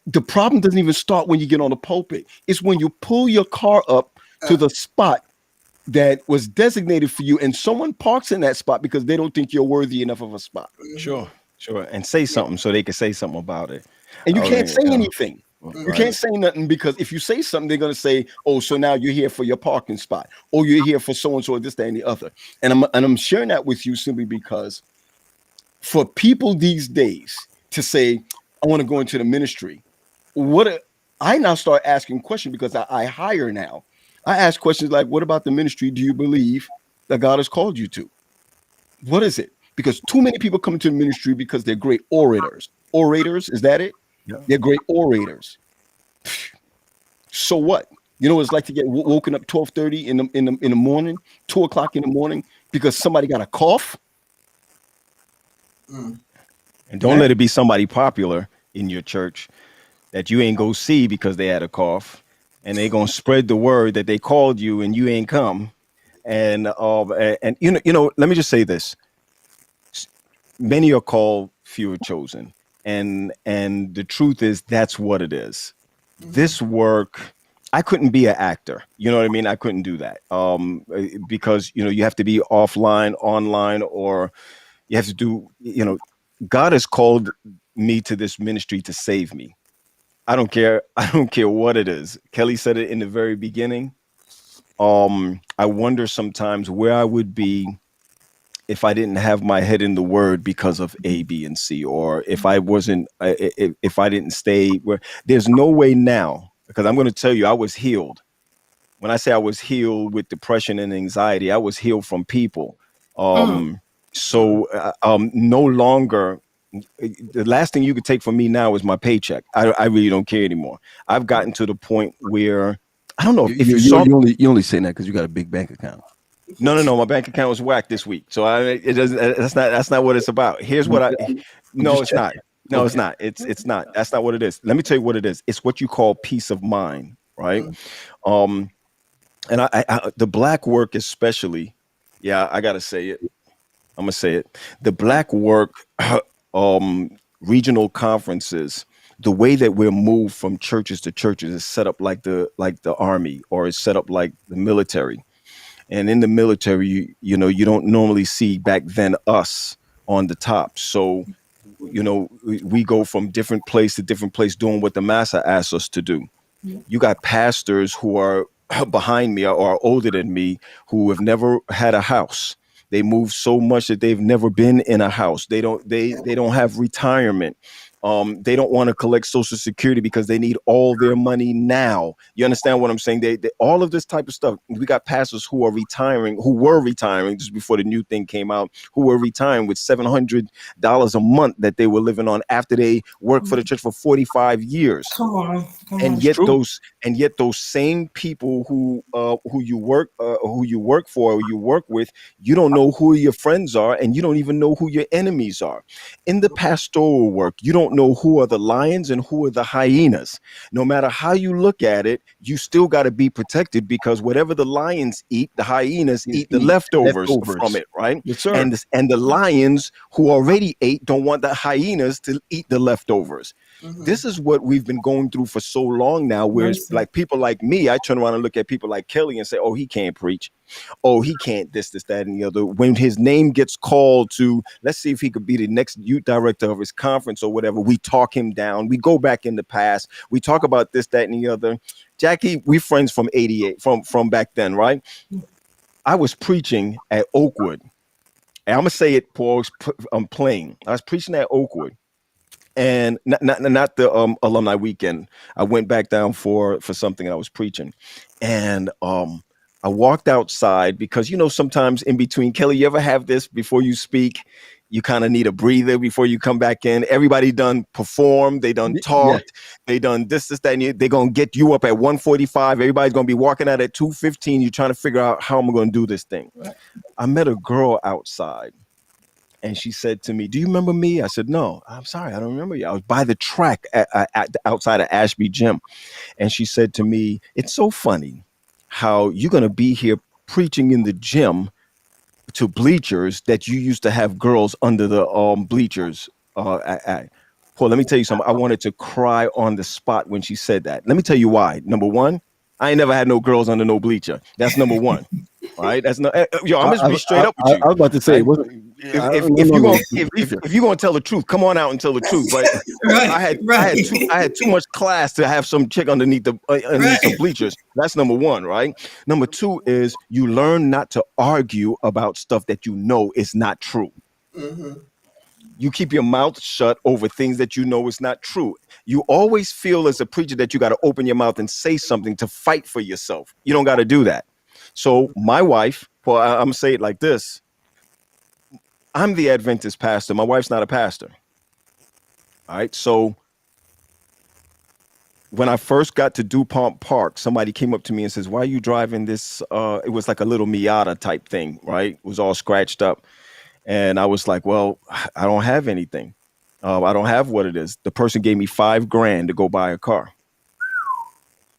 the problem doesn't even start when you get on the pulpit. It's when you pull your car up to the spot that was designated for you and someone parks in that spot because they don't think you're worthy enough of a spot. Sure. And say something so they can say something about it. And you can't say anything. You can't say nothing because if you say something, they're going to say, oh, so now you're here for your parking spot, or you're here for so-and-so, this, that, and the other. And I'm sharing that with you simply because for people these days to say, I want to go into the ministry, I now start asking questions because I hire now. I ask questions like, what about the ministry do you believe that God has called you to? What is it? Because too many people come into the ministry because they're great orators. Orators, is that it? Yeah. They're great orators. So what? You know what it's like to get woken up 12:30 in the morning, 2 o'clock in the morning because somebody got a cough? And don't let it be somebody popular in your church that you ain't go see because they had a cough, and they gonna spread the word that they called you and you ain't come. And let me just say this: many are called, few are chosen. And the truth is, that's what it is. This work, I couldn't be an actor. You know what I mean? I couldn't do that because, you have to be offline, online, or you have to do, God has called me to this ministry to save me. I don't care. I don't care what it is. Kelly said it in the very beginning. I wonder sometimes where I would be if I didn't have my head in the word because of A, B, and C, or if I wasn't, if I didn't stay where, there's no way now, because I'm going to tell you, I was healed. When I say I was healed with depression and anxiety, I was healed from people. Um, no longer, the last thing you could take from me now is my paycheck. I really don't care anymore. I've gotten to the point where, I don't know if you saw. You only say that because you got a big bank account. No. My bank account was whacked this week, so it doesn't. That's not what it's about. Here's what I. No, it's not. No, Okay. it's not. It's not. That's not what it is. Let me tell you what it is. It's what you call peace of mind, right? Um, and the black work especially. Yeah, I gotta say it. I'm gonna say it. The black work, regional conferences. The way that we're moved from churches to churches is set up like the army, or is set up like the military. And in the military, you don't normally see back then us on the top. So, we go from different place to different place doing what the master asks us to do. You got pastors who are behind me or are older than me who have never had a house. They move so much that they've never been in a house. They don't have retirement. They don't want to collect Social Security because they need all their money now. You understand what I'm saying? They all of this type of stuff. We got pastors who were retiring just before the new thing came out, who were retiring with $700 a month that they were living on after they worked for the church for 45 years. Come on. And yet those same people who you work for, or you work with, you don't know who your friends are, and you don't even know who your enemies are. In the pastoral work, you don't know who are the lions and who are the hyenas. No matter how you look at it, you still got to be protected, because whatever the lions eat, the hyenas eat the leftovers from it, right? Yes, sir. And the lions who already ate don't want the hyenas to eat the leftovers. This is what we've been going through for so long now, where it's like people like me, I turn around and look at people like Kelly and say, oh, he can't preach. Oh, he can't this, that, and the other. When his name gets called to, let's see if he could be the next youth director of his conference or whatever, we talk him down. We go back in the past. We talk about this, that, and the other. Jackie, we friends from 88, from back then, right? I was preaching at Oakwood. And I'm going to say it, Paul, I'm playing. I was preaching at Oakwood. And not the alumni weekend. I went back down for something, and I was preaching, and I walked outside because sometimes in between, Kelly, you ever have this before you speak? You kind of need a breather before you come back in. Everybody done performed, they done talked, they done this, that, and they're gonna get you up at 1:45. Everybody's gonna be walking out at 2:15. You're trying to figure out how I'm gonna do this thing. I met a girl outside. And she said to me, do you remember me? I said, no, I'm sorry, I don't remember you. I was by the track outside of Ashby Gym. And she said to me, it's so funny how you're going to be here preaching in the gym to bleachers that you used to have girls under the bleachers. Paul, let me tell you something. I wanted to cry on the spot when she said that. Let me tell you why. Number one, I ain't never had no girls under no bleacher. That's number one. Right? That's no. Yo, I'm just be straight up with you. I was about to say, if you're gonna tell the truth, come on out and tell the truth. But I had too much class to have some chick underneath some bleachers. That's number one, right? Number two is you learn not to argue about stuff that you know is not true. You keep your mouth shut over things that you know is not true. You always feel as a preacher that you got to open your mouth and say something to fight for yourself. You don't got to do that. So my wife, well, I'm going to say it like this. I'm the Adventist pastor. My wife's not a pastor. All right. So when I first got to DuPont Park, somebody came up to me and says, why are you driving this? It was like a little Miata type thing, right? It was all scratched up. And I was like, well, I don't have anything. I don't have what it is. The person gave me $5,000 to go buy a car.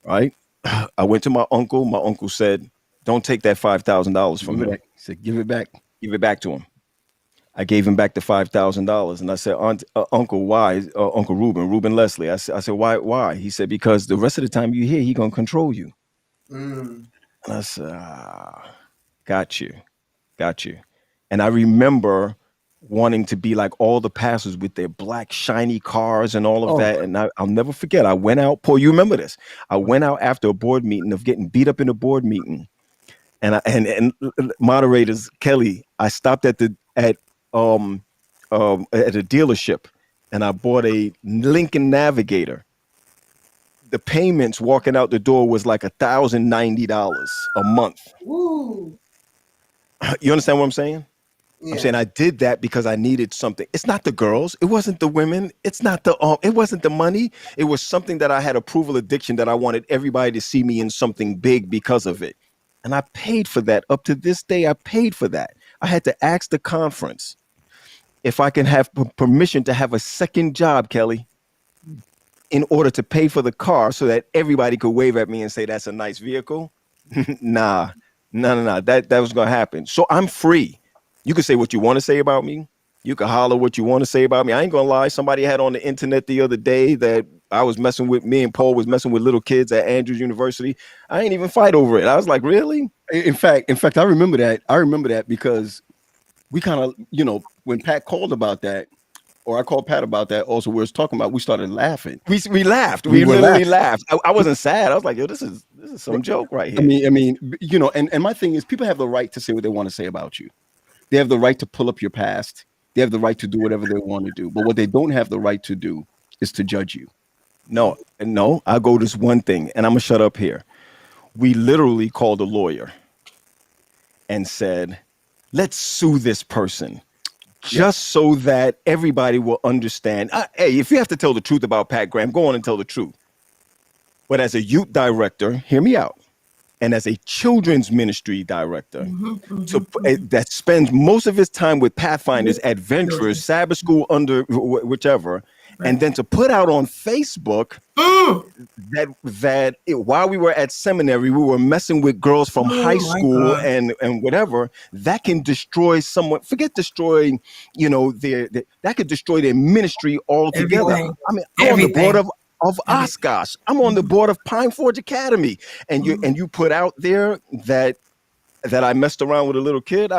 Right. I went to my uncle. My uncle said, don't take that $5,000 from him. He said, give it back. Give it back to him. I gave him back the $5,000. And I said, Uncle, why? Uncle Reuben Leslie. I said, why? He said, because the rest of the time you're here, he going to control you. And I said, got you. And I remember wanting to be like all the pastors with their black shiny cars and all of that. And I'll never forget. I went out, Paul, you remember this. I went out after a board meeting of getting beat up in a board meeting. And moderators, Kelly, I stopped at a dealership and I bought a Lincoln Navigator. The payments walking out the door was like $1,090 a month. Woo. You understand what I'm saying? Yeah. I'm saying I did that because I needed something. It's not the girls. It wasn't the women. It's not the it wasn't the money. It was something that I had approval addiction that I wanted everybody to see me in something big because of it. And I paid for that. Up to this day, I paid for that. I had to ask the conference if I can have permission to have a second job, Kelly, in order to pay for the car so that everybody could wave at me and say, that's a nice vehicle. Nah. That was going to happen. So I'm free. You can say what you want to say about me. You can holler what you want to say about me. I ain't gonna lie. Somebody had on the internet the other day that I was messing with, me and Paul was messing with little kids at Andrews University. I ain't even fight over it. I was like, really? In fact, I remember that. I remember that because we kind of, when Pat called about that, or I called Pat about that also, we was talking about, we started laughing. We laughed. We literally laughed. I wasn't sad. I was like, yo, this is some joke right here. I mean, and my thing is, people have the right to say what they want to say about you. They have the right to pull up your past. They have the right to do whatever they want to do. But what they don't have the right to do is to judge you. No, I'll go this one thing, and I'm going to shut up here. We literally called a lawyer and said, let's sue this person just so that everybody will understand. Hey, if you have to tell the truth about Pat Graham, go on and tell the truth. But as a youth director, hear me out. And as a children's ministry director, that spends most of his time with Pathfinders, adventurers, Sabbath school, under whichever, and then to put out on Facebook while we were at seminary, we were messing with girls from high school and whatever, that can destroy someone. Forget destroying, that could destroy their ministry altogether. Everything. I mean, I'm on the board of Oshkosh. I'm on the board of Pine Forge Academy, and you put out there that I messed around with a little kid.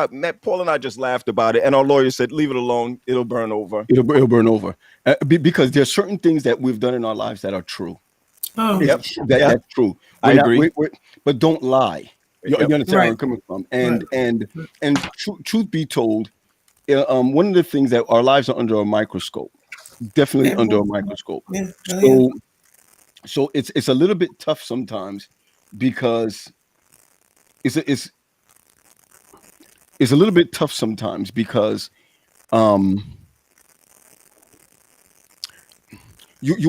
Paul and I just laughed about it, and our lawyer said, "Leave it alone. It'll burn over." It'll burn over because there's certain things that we've done in our lives that are true. Oh, Yep, that's true. I agree. But don't lie. You understand where I'm Right. coming from? And truth be told, one of the things that our lives are under a microscope. Definitely under a microscope. Yeah. So it's a little bit tough sometimes because it's a little bit tough sometimes because you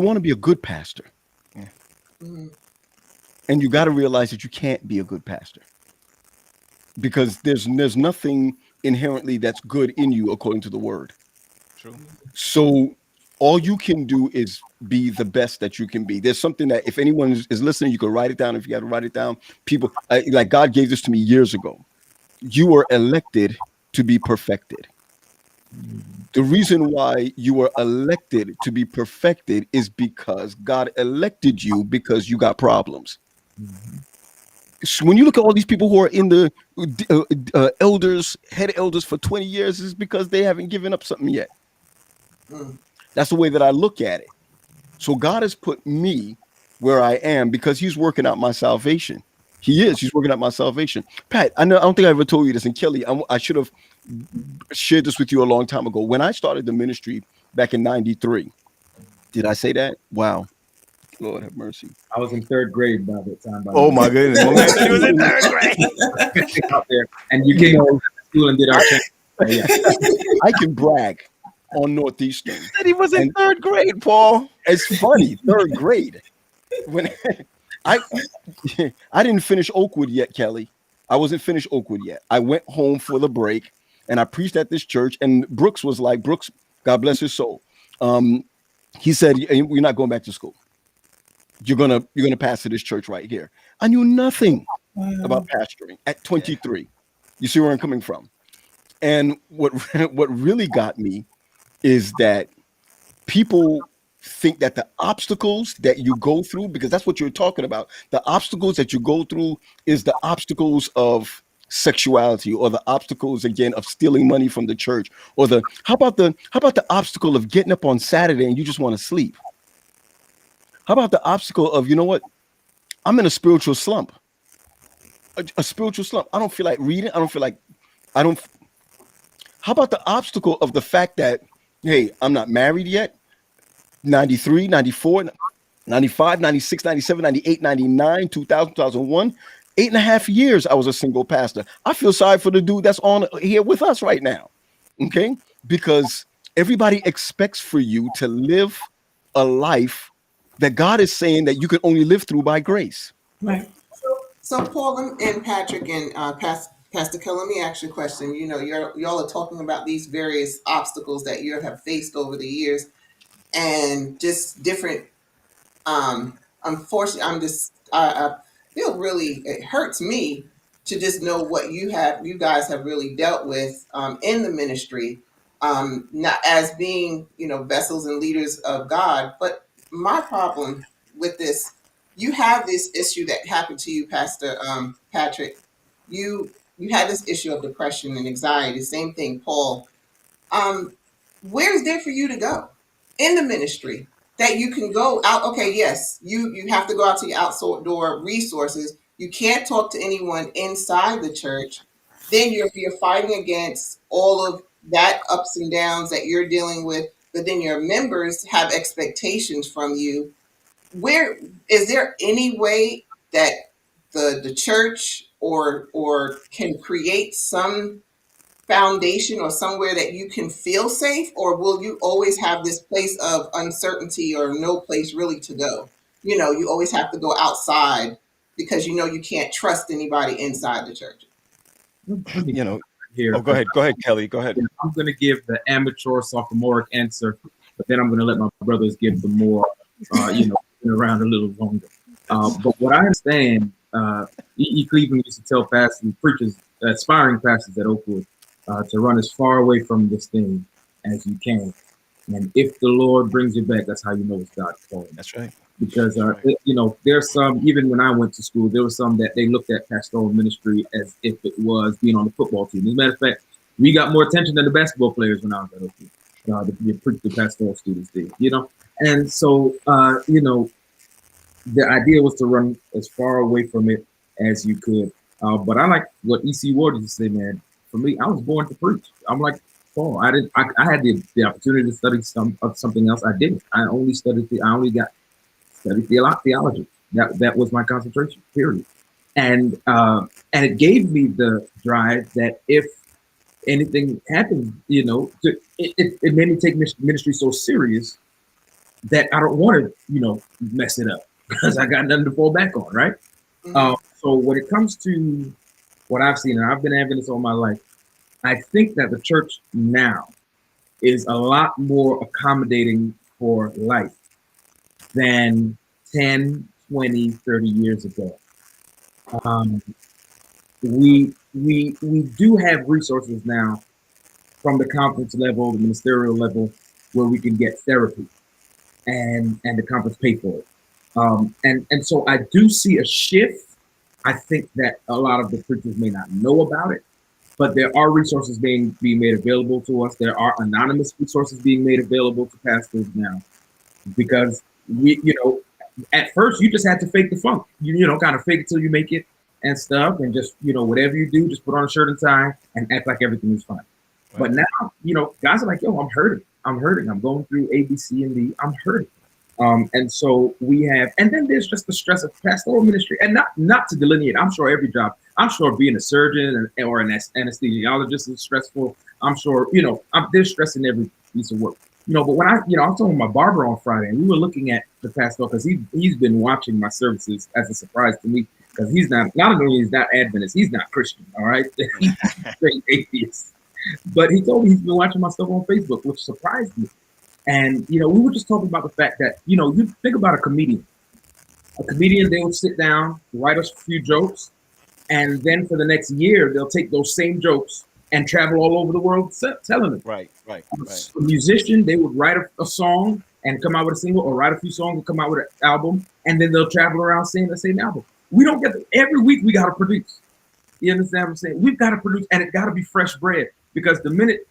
want to be a good pastor. And you got to realize that you can't be a good pastor because there's nothing inherently that's good in you according to the word. True. So all you can do is be the best that you can be. There's something that if anyone is listening, you can write it down. If you got to write it down, people like God gave this to me years ago. You were elected to be perfected. The reason why you were elected to be perfected is because God elected you because you got problems. So when you look at all these people who are in the head elders for 20 years, it's because they haven't given up something yet. That's the way that I look at it. So God has put me where I am because he's working out my salvation. He's working out my salvation. Pat, I don't think I ever told you this, and Kelly, I should have shared this with you a long time ago. When I started the ministry back in 93, did I say that? Wow. Lord have mercy. I was in third grade by that time. Oh my goodness. My man said he was in third grade. Out there, and you came over to school and did our check. Yeah. I can brag on Northeastern. He said he was in third grade, Paul. It's funny, third grade. When I didn't finish Oakwood yet, Kelly. I wasn't finished Oakwood yet. I went home for the break and I preached at this church. And Brooks, God bless his soul. He said, "You're not going back to school. You're gonna pastor this church right here." I knew nothing about pastoring at 23. You see where I'm coming from? And what really got me is that people think that the obstacles that you go through, because that's what you're talking about, the obstacles that you go through is the obstacles of sexuality, or the obstacles again of stealing money from the church, or how about the obstacle of getting up on Saturday and you just want to sleep? How about the obstacle of, you know what, I'm in a spiritual slump. a spiritual slump. I don't feel like reading. I don't. How about the obstacle of the fact that, hey, I'm not married yet? 93, 94, 95, 96, 97, 98, 99, 2000, 2001. 8.5 years I was a single pastor. I feel sorry for the dude that's on here with us right now. Okay? Because everybody expects for you to live a life that God is saying that you can only live through by grace. Right. So Paul and Patrick and Pastor Kell, let me ask you a question. You know, y'all are talking about these various obstacles that you have faced over the years, and just different. Unfortunately, I feel really, it hurts me to just know what you guys have really dealt with in the ministry, not as being, you know, vessels and leaders of God. But my problem with this, you have this issue that happened to you, Pastor Patrick. You had this issue of depression and anxiety. Same thing, Paul. Where's there for you to go in the ministry that you can go out? Okay, yes, you have to go out to your outdoor resources. You can't talk to anyone inside the church. Then you're fighting against all of that ups and downs that you're dealing with, but then your members have expectations from you. Where is there any way that the church or can create some foundation or somewhere that you can feel safe, or will you always have this place of uncertainty or no place really to go? You know, you always have to go outside because you know you can't trust anybody inside the church. You know, Here, oh, go ahead, Kelly. Go ahead. I'm going to give the amateur sophomoric answer, but then I'm going to let my brothers give the more, been around a little longer. But what I understand, E. Cleveland used to tell pastors, preachers, aspiring pastors at Oakwood, to run as far away from this thing as you can. And if the Lord brings you back, that's how you know it's God's calling. That's right. Because, there's some, even when I went to school, there was some that they looked at pastoral ministry as if it was being on the football team. As a matter of fact, we got more attention than the basketball players when I was at Oakwood. The pastoral students did, And so, the idea was to run as far away from it as you could. But I like what E.C. Ward used to say, man. For me, I was born to preach. I'm like Paul. I had the opportunity to study something else. I didn't. I only studied theology. That was my concentration period. And it gave me the drive that if anything happened, it made me take ministry so serious that I don't want to, mess it up because I got nothing to fall back on, right? Mm-hmm. So when it comes to what I've seen, and I've been having this all my life, I think that the church now is a lot more accommodating for life than 10, 20, 30 years ago. We do have resources now from the conference level, the ministerial level, where we can get therapy and the conference pay for it. And so I do see a shift. I think that a lot of the preachers may not know about it, but there are resources being made available to us. There are anonymous resources being made available to pastors now, because at first you just had to fake the funk, kind of fake it till you make it and stuff, and just, whatever you do, just put on a shirt and tie and act like everything is fine. Right. But now, guys are like, yo, I'm hurting. I'm going through A, B, C, and D. I'm hurting. And so we have, and then there's just the stress of pastoral ministry, and not to delineate. I'm sure every job, I'm sure being a surgeon or an anesthesiologist is stressful. I'm sure, there's stress in every piece of work, but when I was talking with my barber on Friday, and we were looking at the pastor because he's been watching my services as a surprise to me, because he's not only he's not Adventist, he's not Christian. All right. He's straight atheist, but he told me he's been watching my stuff on Facebook, which surprised me. And, we were just talking about the fact that, you think about a comedian. They will sit down, write us a few jokes, and then for the next year, they'll take those same jokes and travel all over the world telling them. Right. A musician, they would write a song and come out with a single, or write a few songs and come out with an album, and then they'll travel around saying the same album. We don't get every week we got to produce. You understand what I'm saying? We've got to produce, and it got to be fresh bread. Because the minute,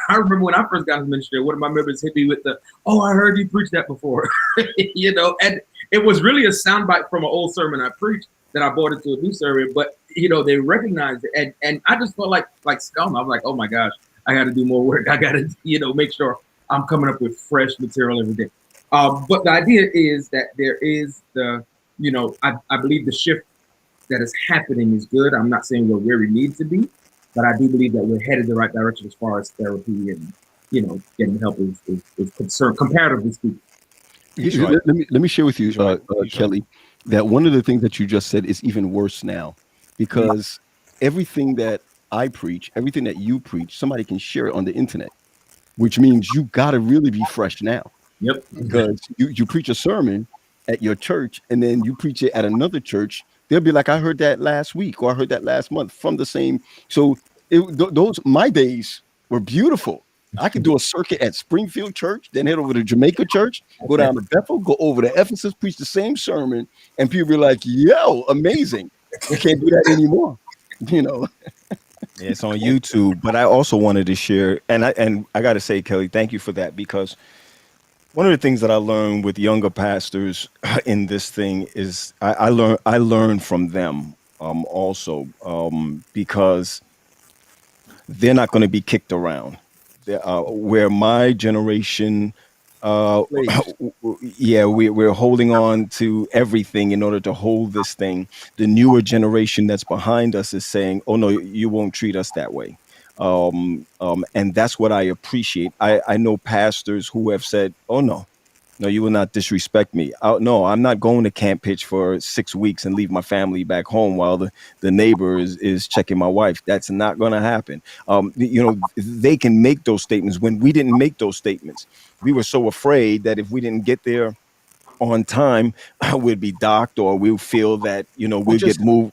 I remember when I first got in the ministry, one of my members hit me with I heard you preach that before, and it was really a soundbite from an old sermon I preached that I brought into a new sermon, but they recognized it, and I just felt like scum. I'm like, oh my gosh, I got to do more work. I got to make sure I'm coming up with fresh material every day. But the idea is that there is I believe the shift that is happening is good. I'm not saying we're where we need to be, but I do believe that we're headed the right direction as far as therapy and getting help is concerned, comparatively speaking. Right. Let me share with you, Right. Kelly, that one of the things that you just said is even worse now, because everything that I preach, everything that you preach, somebody can share it on the internet, which means you got to really be fresh now. Yep. Because you preach a sermon at your church and then you preach it at another church, they'll be like, I heard that last week or I heard that last month from the same. So those my days were beautiful. I could do a circuit at Springfield Church, then head over to Jamaica Church, go down to Bethel, go over to Ephesus, preach the same sermon, and people be like, yo, amazing. You can't do that anymore. Yeah, it's on YouTube. But I also wanted to share, and I got to say, Kelly, thank you for that, because one of the things that I learned with younger pastors in this thing is I learn from them also, because they're not going to be kicked around. Where my generation, Slaves. yeah, we're holding on to everything in order to hold this thing. The newer generation that's behind us is saying, "Oh no, you won't treat us that way," and that's what I appreciate. I know pastors who have said, "Oh no, no, you will not disrespect me. No, I'm not going to Camp Pitch for 6 weeks and leave my family back home while the neighbor is checking my wife. That's not going to happen." They can make those statements when we didn't make those statements. We were so afraid that if we didn't get there on time, we'd be docked, or we'll feel that, Or we'll get just moved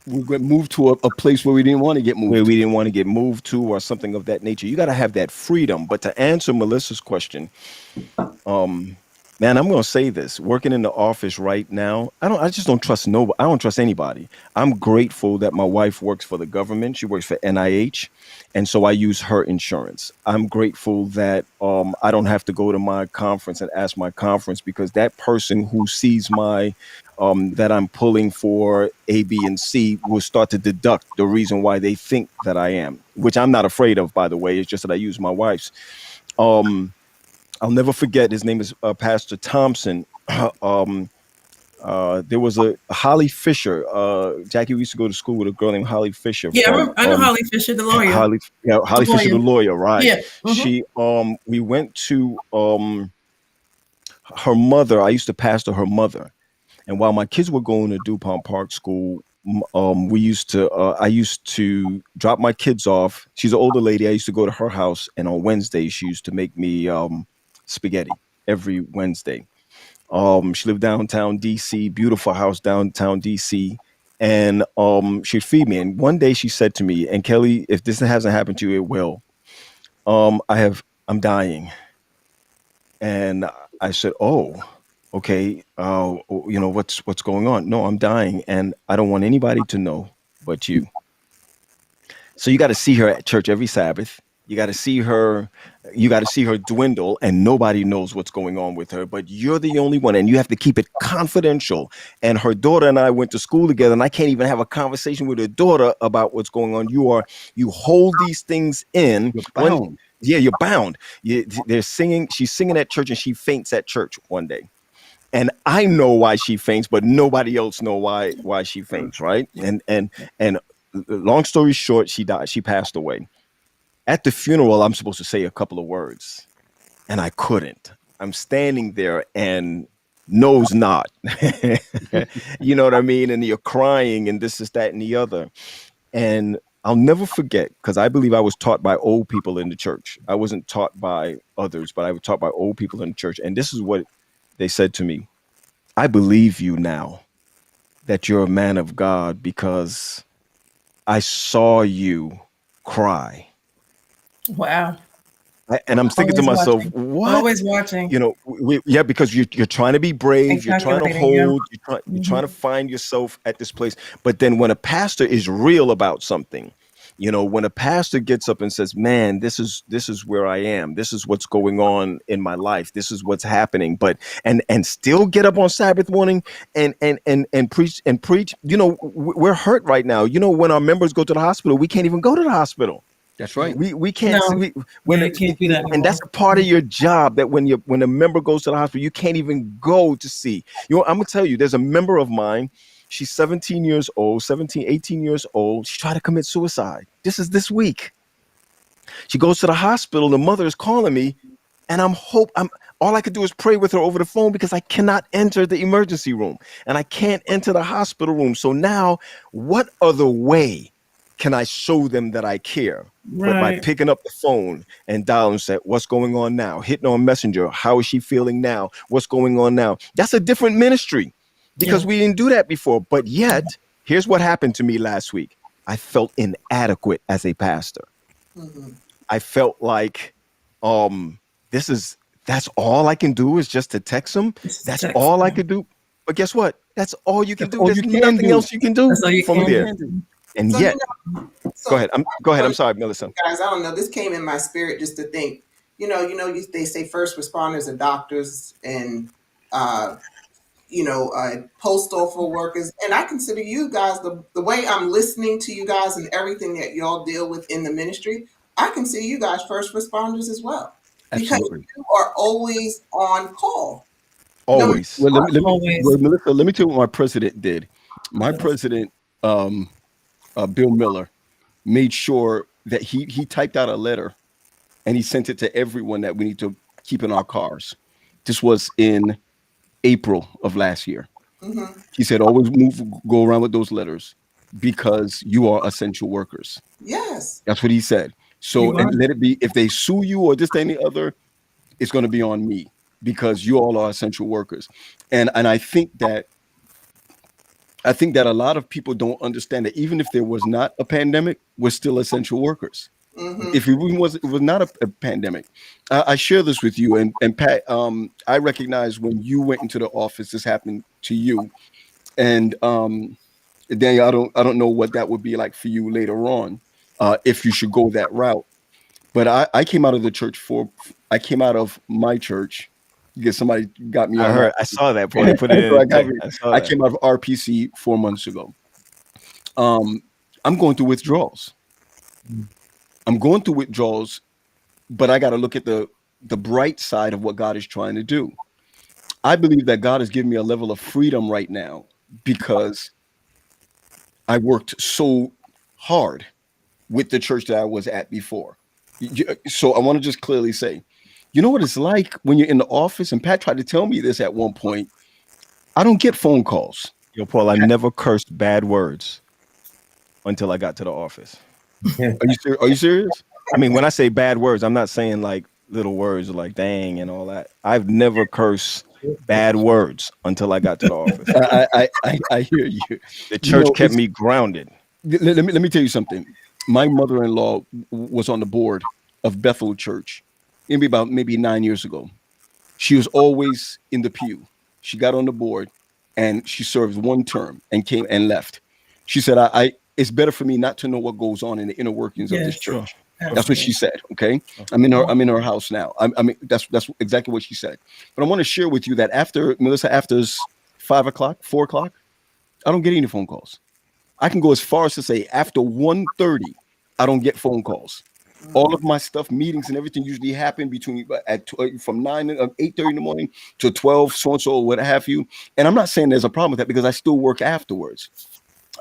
we get moved to a place where we didn't want to get where moved we to. didn't want to get moved to, or something of that nature. You got to have that freedom. But to answer Melissa's question, man, I'm going to say this. Working in the office right now, I just don't trust nobody. I don't trust anybody. I'm grateful that my wife works for the government. She works for NIH, and so I use her insurance. I'm grateful that I don't have to go to my conference and ask my conference, because that person who sees my that I'm pulling for A, B, and C will start to deduct the reason why they think that I am, which I'm not afraid of, by the way. It's just that I use my wife's. Um, I'll never forget. His name is Pastor Thompson. um, there was a Holly Fisher. Jackie, we used to go to school with a girl named Holly Fisher Yeah, from I know Holly Fisher, the lawyer. Holly The Fisher, the lawyer. lawyer, right? Yeah. She we went to her mother. I used to pastor her mother, and while my kids were going to DuPont Park School, we used to I used to drop my kids off. She's an older lady. I used to go to her house, and on Wednesdays she used to make me spaghetti every Wednesday. She lived downtown DC, beautiful house downtown DC, and she'd feed me. And one day she said to me, and Kelly, if this hasn't happened to you, it will. I'm dying. And I said, "Oh, okay. What's going on?" "No, I'm dying, and I don't want anybody to know but you." So you got to see her at church every Sabbath. You got to see her. You got to see her dwindle, and nobody knows what's going on with her. But you're the only one, and you have to keep it confidential. And her daughter and I went to school together, and I can't even have a conversation with her daughter about what's going on. You hold these things in. You're bound. Yeah, you're bound. They're singing. She's singing at church, and she faints at church one day. And I know why she faints, but nobody else know why she faints, right? And long story short, she died. She passed away. At the funeral, I'm supposed to say a couple of words, and I couldn't. I'm standing there and nose not. You know what I mean? And you're crying, and this is that and the other. And I'll never forget, because I believe I was taught by old people in the church. I wasn't taught by others, but I was taught by old people in the church. And this is what they said to me: "I believe you now that you're a man of God, because I saw you cry." Wow. And I'm thinking to Always myself, watching. what? Always watching. Yeah, because you're trying to be brave, you're trying to Calculating, yeah. hold, you're trying to find yourself at this place. But then when a pastor is real about something, You know, when a pastor gets up and says, "Man, this is where I am. This is what's going on in my life. This is what's happening," but and still get up on Sabbath morning and preach. You know, we're hurt right now. You know, when our members go to the hospital, we can't even go to the hospital. That's right. We can't No. we, Yeah, you can't do that and that's a part of your job, that when a member goes to the hospital, you can't even go to see. You know, I'm gonna tell you, there's a member of mine. She's 17 years old, 17, 18 years old. She tried to commit suicide. This week. She goes to the hospital. The mother is calling me, and I'm all I could do is pray with her over the phone, because I cannot enter the emergency room and I can't enter the hospital room. So now, what other way can I show them that I care? But by Right. picking up the phone and dialing, say, "What's going on now?" Hitting on Messenger, "How is she feeling now? What's going on now?" That's a different ministry, because Yeah. we didn't do that before. But yet, here's what happened to me last week. I felt inadequate as a pastor. Mhm. I felt like, that's all I can do is just to text them. That's Text all I them. could do. But guess what? That's all you can That's do. all There's you can nothing do. else you can do That's all you from can there. do. And So, yet, so go ahead. Go ahead. I'm sorry, Melissa. guys, I don't know. This came in my spirit just to think. They say first responders and doctors and uh, postal workers, and I consider you guys, the way I'm listening to you guys and everything that y'all deal with in the ministry. I consider you guys first responders as well, because Absolutely. you are always on call. No matter Always. Well, Always. Melissa, let me tell you what my president did. My president, Bill Miller, made sure that he typed out a letter and he sent it to everyone that we need to keep in our cars. This was in April of last year. Mhm. He said, always go around with those letters because you are essential workers. Yes. That's what he said. So, You are. and let it be, if they sue you or just any other, it's going to be on me because you all are essential workers. And I think that a lot of people don't understand that even if there was not a pandemic, we're still essential workers. Hmm. If it was not a pandemic, I share this with you, and Pat, I recognize when you went into the office, this happened to you, and Daniel, I don't know what that would be like for you later on, if you should go that route. But I came out of the church I came out of my church because somebody got me I on heard. that. I saw that, Paul. They put it in the text. I saw I that. came out of RPC 4 months ago. I'm going through withdrawals. I'm going through withdrawals, but I got to look at the bright side of what God is trying to do. I believe that God has given me a level of freedom right now because I worked so hard with the church that I was at before. So I want to just clearly say, you know what it's like when you're in the office, and Pat tried to tell me this at one point. I don't get phone calls. Yo, Paul, I never cursed bad words until I got to the office. Are you serious? I mean, when I say bad words, I'm not saying like little words like "dang" and all that. I've never cursed bad words until I got to the office. I hear you. The You church know, kept me grounded. let me tell you something. My mother-in-law was on the board of Bethel Church, maybe 9 years ago. She was always in the pew. She got on the board and she served one term and came and left. She said, I it's better for me not to know what goes on in the inner workings of this Yes. Sure. church. That's what she said. Okay. Sure. I'm in her house now. I mean, that's exactly what she said. But I want to share with you that after Melissa, after 5 o'clock, 4 o'clock, I don't get any phone calls. I can go as far as to say after 1:30, I don't get phone calls. All of my stuff, meetings and everything usually happen between from 8:30 in the morning to 12, so and so, what have you. And I'm not saying there's a problem with that because I still work afterwards.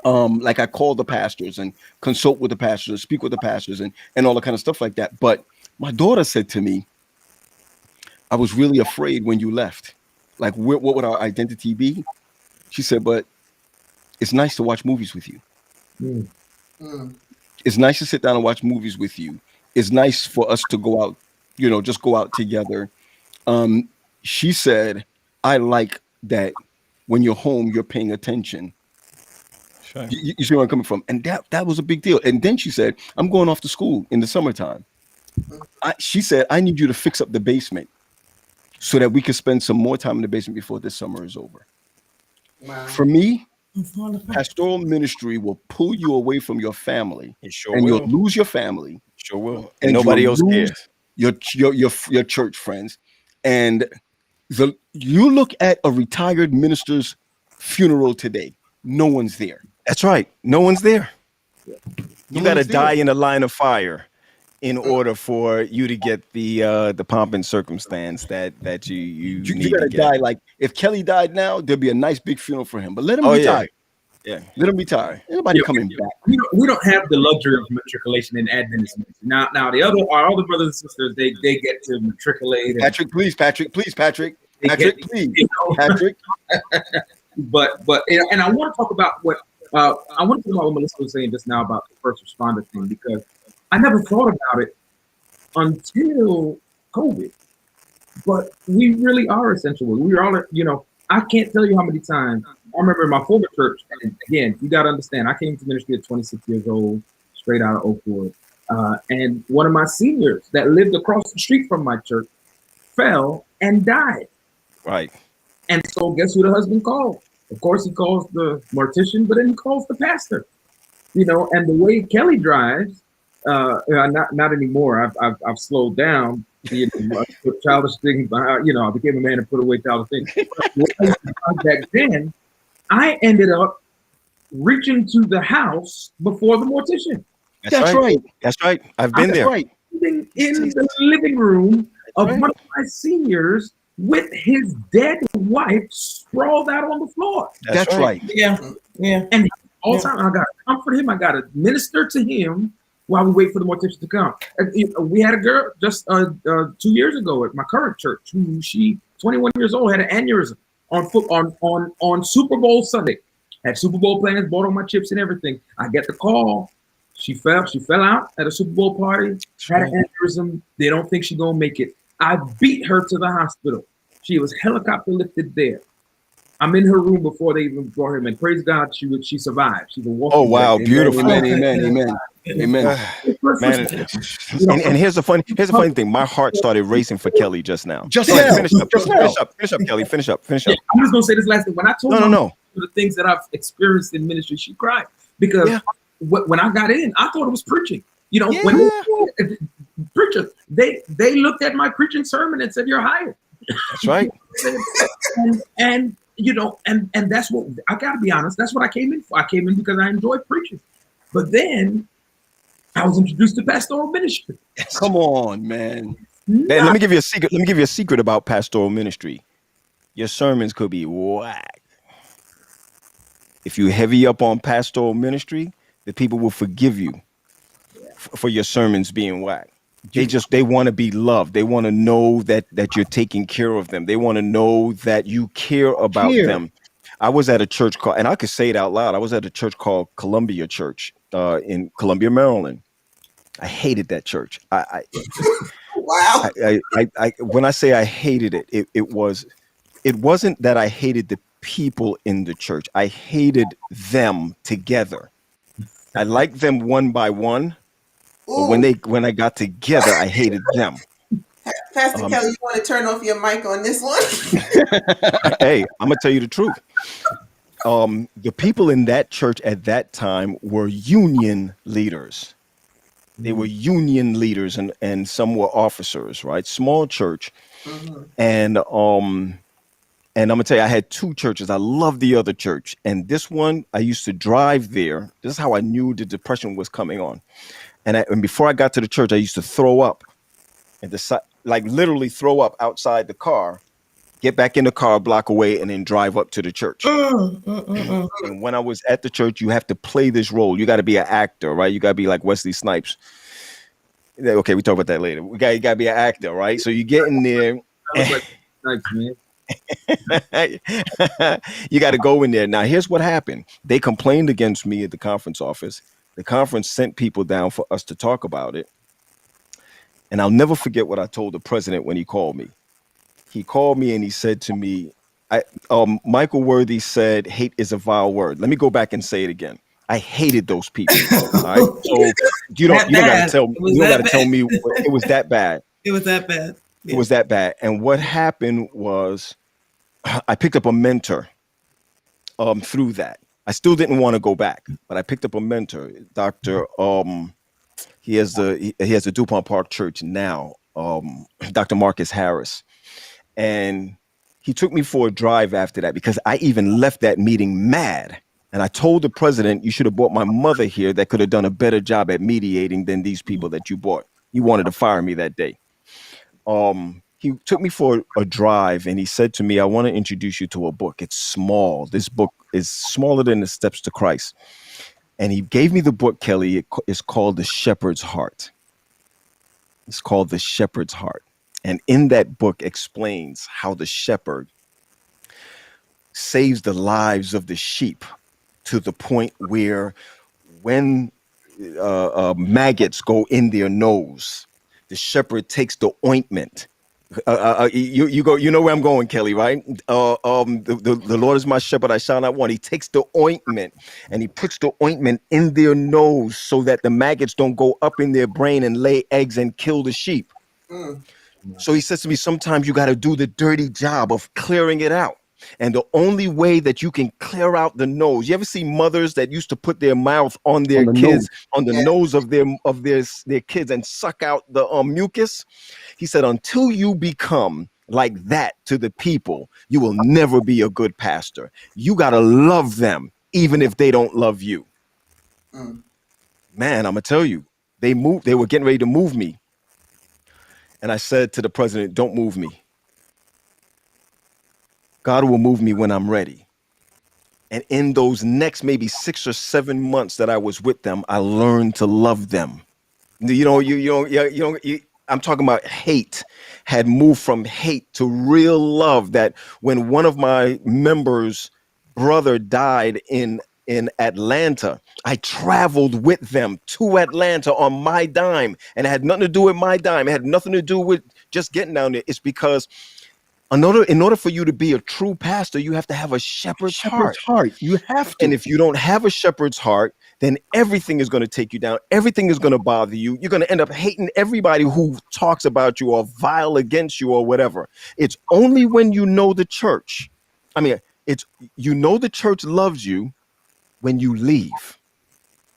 Like I call the pastors and consult with the pastors, speak with the pastors, and all the kind of stuff like that. But my daughter said to me, I was really afraid when you left. Like, what would our identity be? She said, but it's nice to watch movies with you. Mm. It's nice to sit down and watch movies with you. It's nice for us to go out, just go out together. She said, I like that when you're home, you're paying attention. Sure. You see where I'm coming from? And that was a big deal. And then she said, I'm going off to school in the summertime. She said, I need you to fix up the basement so that we can spend some more time in the basement before this summer is over. Wow. For me, It's wonderful. Pastoral ministry will pull you away from your family, It sure and you'll will. lose your family, Sure will. And and nobody you'll else lose cares. your church friends. And you look at a retired minister's funeral today, no one's there. That's right. No one's there. No You got to one's there. die in a line of fire in order for you to get the pomp and circumstance that you You need gotta to get. die. Like if Kelly died now, there'd be a nice big funeral for him. But let him Oh, yeah. retire. Yeah. Let him retire. Anybody Yeah, coming back? we don't have the luxury of matriculation in Adventist ministry. Now our other brothers and sisters, they get to matriculate. Patrick, please, Patrick, please. But and I want to talk about what Melissa was saying just now about the first responder thing, because I never thought about it until COVID. But we really are essential. We are, I can't tell you how many times I remember in my former church. And again, you got to understand, I came to ministry at 26 years old, straight out of Oakwood. And one of my seniors that lived across the street from my church fell and died. Right. And so guess who the husband called? Of course, he calls the mortician, but then he calls the pastor. And the way Kelly drives, not anymore. I've slowed down. I put childish things. I became a man and put away childish things. Back then, I ended up reaching to the house before the mortician. That's right. That's right. I've been there. Right. Sitting in the living room of one of my seniors with his dead wife sprawled out on the floor. That's right. Yeah. And all the time, I got to comfort him. I got to minister to him while we wait for the mortician to come. We had a girl just 2 years ago at my current church who, she 21 years old, had an aneurysm on Super Bowl Sunday. Had Super Bowl plans, bought all my chips and everything. I get the call. She fell out at a Super Bowl party, had an aneurysm. They don't think she's gonna make it. I beat her to the hospital. She was helicopter lifted there. I'm in her room before they even brought her in. Praise God, she survived. She's a walking. Oh wow, beautiful. Amen. Man, and here's the funny thing. My heart started racing for Kelly just now. Finish up, Kelly. Finish up. I'm just gonna say this last thing. When I told her the things that I've experienced in ministry, she cried because when I got in, I thought it was preaching. When preachers, they looked at my preaching sermon and said, "You're hired." That's right. and that's what I got to be honest. That's what I came in for. I came in because I enjoyed preaching, but then I was introduced to pastoral ministry. Come on, man. Let me give you a secret. Let me give you a secret about pastoral ministry. Your sermons could be whack. If you heavy up on pastoral ministry, the people will forgive you for your sermons being whack. They want to be loved. They want to know that you're taking care of them. They want to know that you care about them. I was at a church called, and I could say it out loud, I was at a church called Columbia Church in Columbia, Maryland. I hated that church. Wow. When I say I hated it, it wasn't that I hated the people in the church. I hated them together. I liked them one by one. But when I got together, I hated them. Pastor Kelly, you want to turn off your mic on this one? Hey, I'm gonna tell you the truth. The people in that church at that time were union leaders. They were union leaders, and some were officers. Right, small church, and I'm gonna tell you, I had two churches. I loved the other church, and this one I used to drive there. This is how I knew the depression was coming on. And before I got to the church, I used to throw up and literally throw up outside the car, get back in the car a block away, and then drive up to the church. And when I was at the church, you have to play this role. You got to be an actor, right? You got to be like Wesley Snipes. Okay, we talk about that later. You got to be an actor, right? So you get in there. You got to go in there. Now, here's what happened. They complained against me at the conference office. The conference sent people down for us to talk about it. And I'll never forget what I told the president when he called me. He called me and he said to me, Michael Worthy said, hate is a vile word. Let me go back and say it again. I hated those people. All right. So you don't got to tell me. You don't got to tell me it was that bad. It was that bad. It was that bad. And what happened was I picked up a mentor through that. I still didn't want to go back, but I picked up a mentor, Doctor. He has the DuPont Park Church now, Dr. Marcus Harris, and he took me for a drive after that because I even left that meeting mad. And I told the president, you should have brought my mother here that could have done a better job at mediating than these people that you brought. He wanted to fire me that day. He took me for a drive and he said to me, I want to introduce you to a book. It's small. This book is smaller than the Steps to Christ. And he gave me the book, Kelly. It's called The Shepherd's Heart. It's called The Shepherd's Heart. And in that book explains how the shepherd saves the lives of the sheep to the point where when maggots go in their nose, the shepherd takes the ointment. You know where I'm going, Kelly, right? The Lord is my shepherd, I shall not want. He takes the ointment and he puts the ointment in their nose so that the maggots don't go up in their brain and lay eggs and kill the sheep. So he says to me, sometimes you got to do the dirty job of clearing it out. And the only way that you can clear out the nose, you ever see mothers that used to put their mouth on their kids, on the nose of their kids and suck out the mucus? He said, until you become like that to the people, you will never be a good pastor. You got to love them, even if they don't love you. Man, I'm going to tell you, they were getting ready to move me. And I said to the president, don't move me. God will move me when I'm ready. And in those next maybe 6 or 7 months that I was with them, I learned to love them. I'm talking about hate had moved from hate to real love. That when one of my members' brother died in Atlanta, I traveled with them to Atlanta on my dime, and it had nothing to do with my dime. It had nothing to do with just getting down there. It's because in order for you to be a true pastor, you have to have a shepherd's heart. You have to. And if you don't have a shepherd's heart, then everything is going to take you down. Everything is going to bother you. You're going to end up hating everybody who talks about you or vile against you or whatever. It's only when you know the church. I mean, the church loves you when you leave.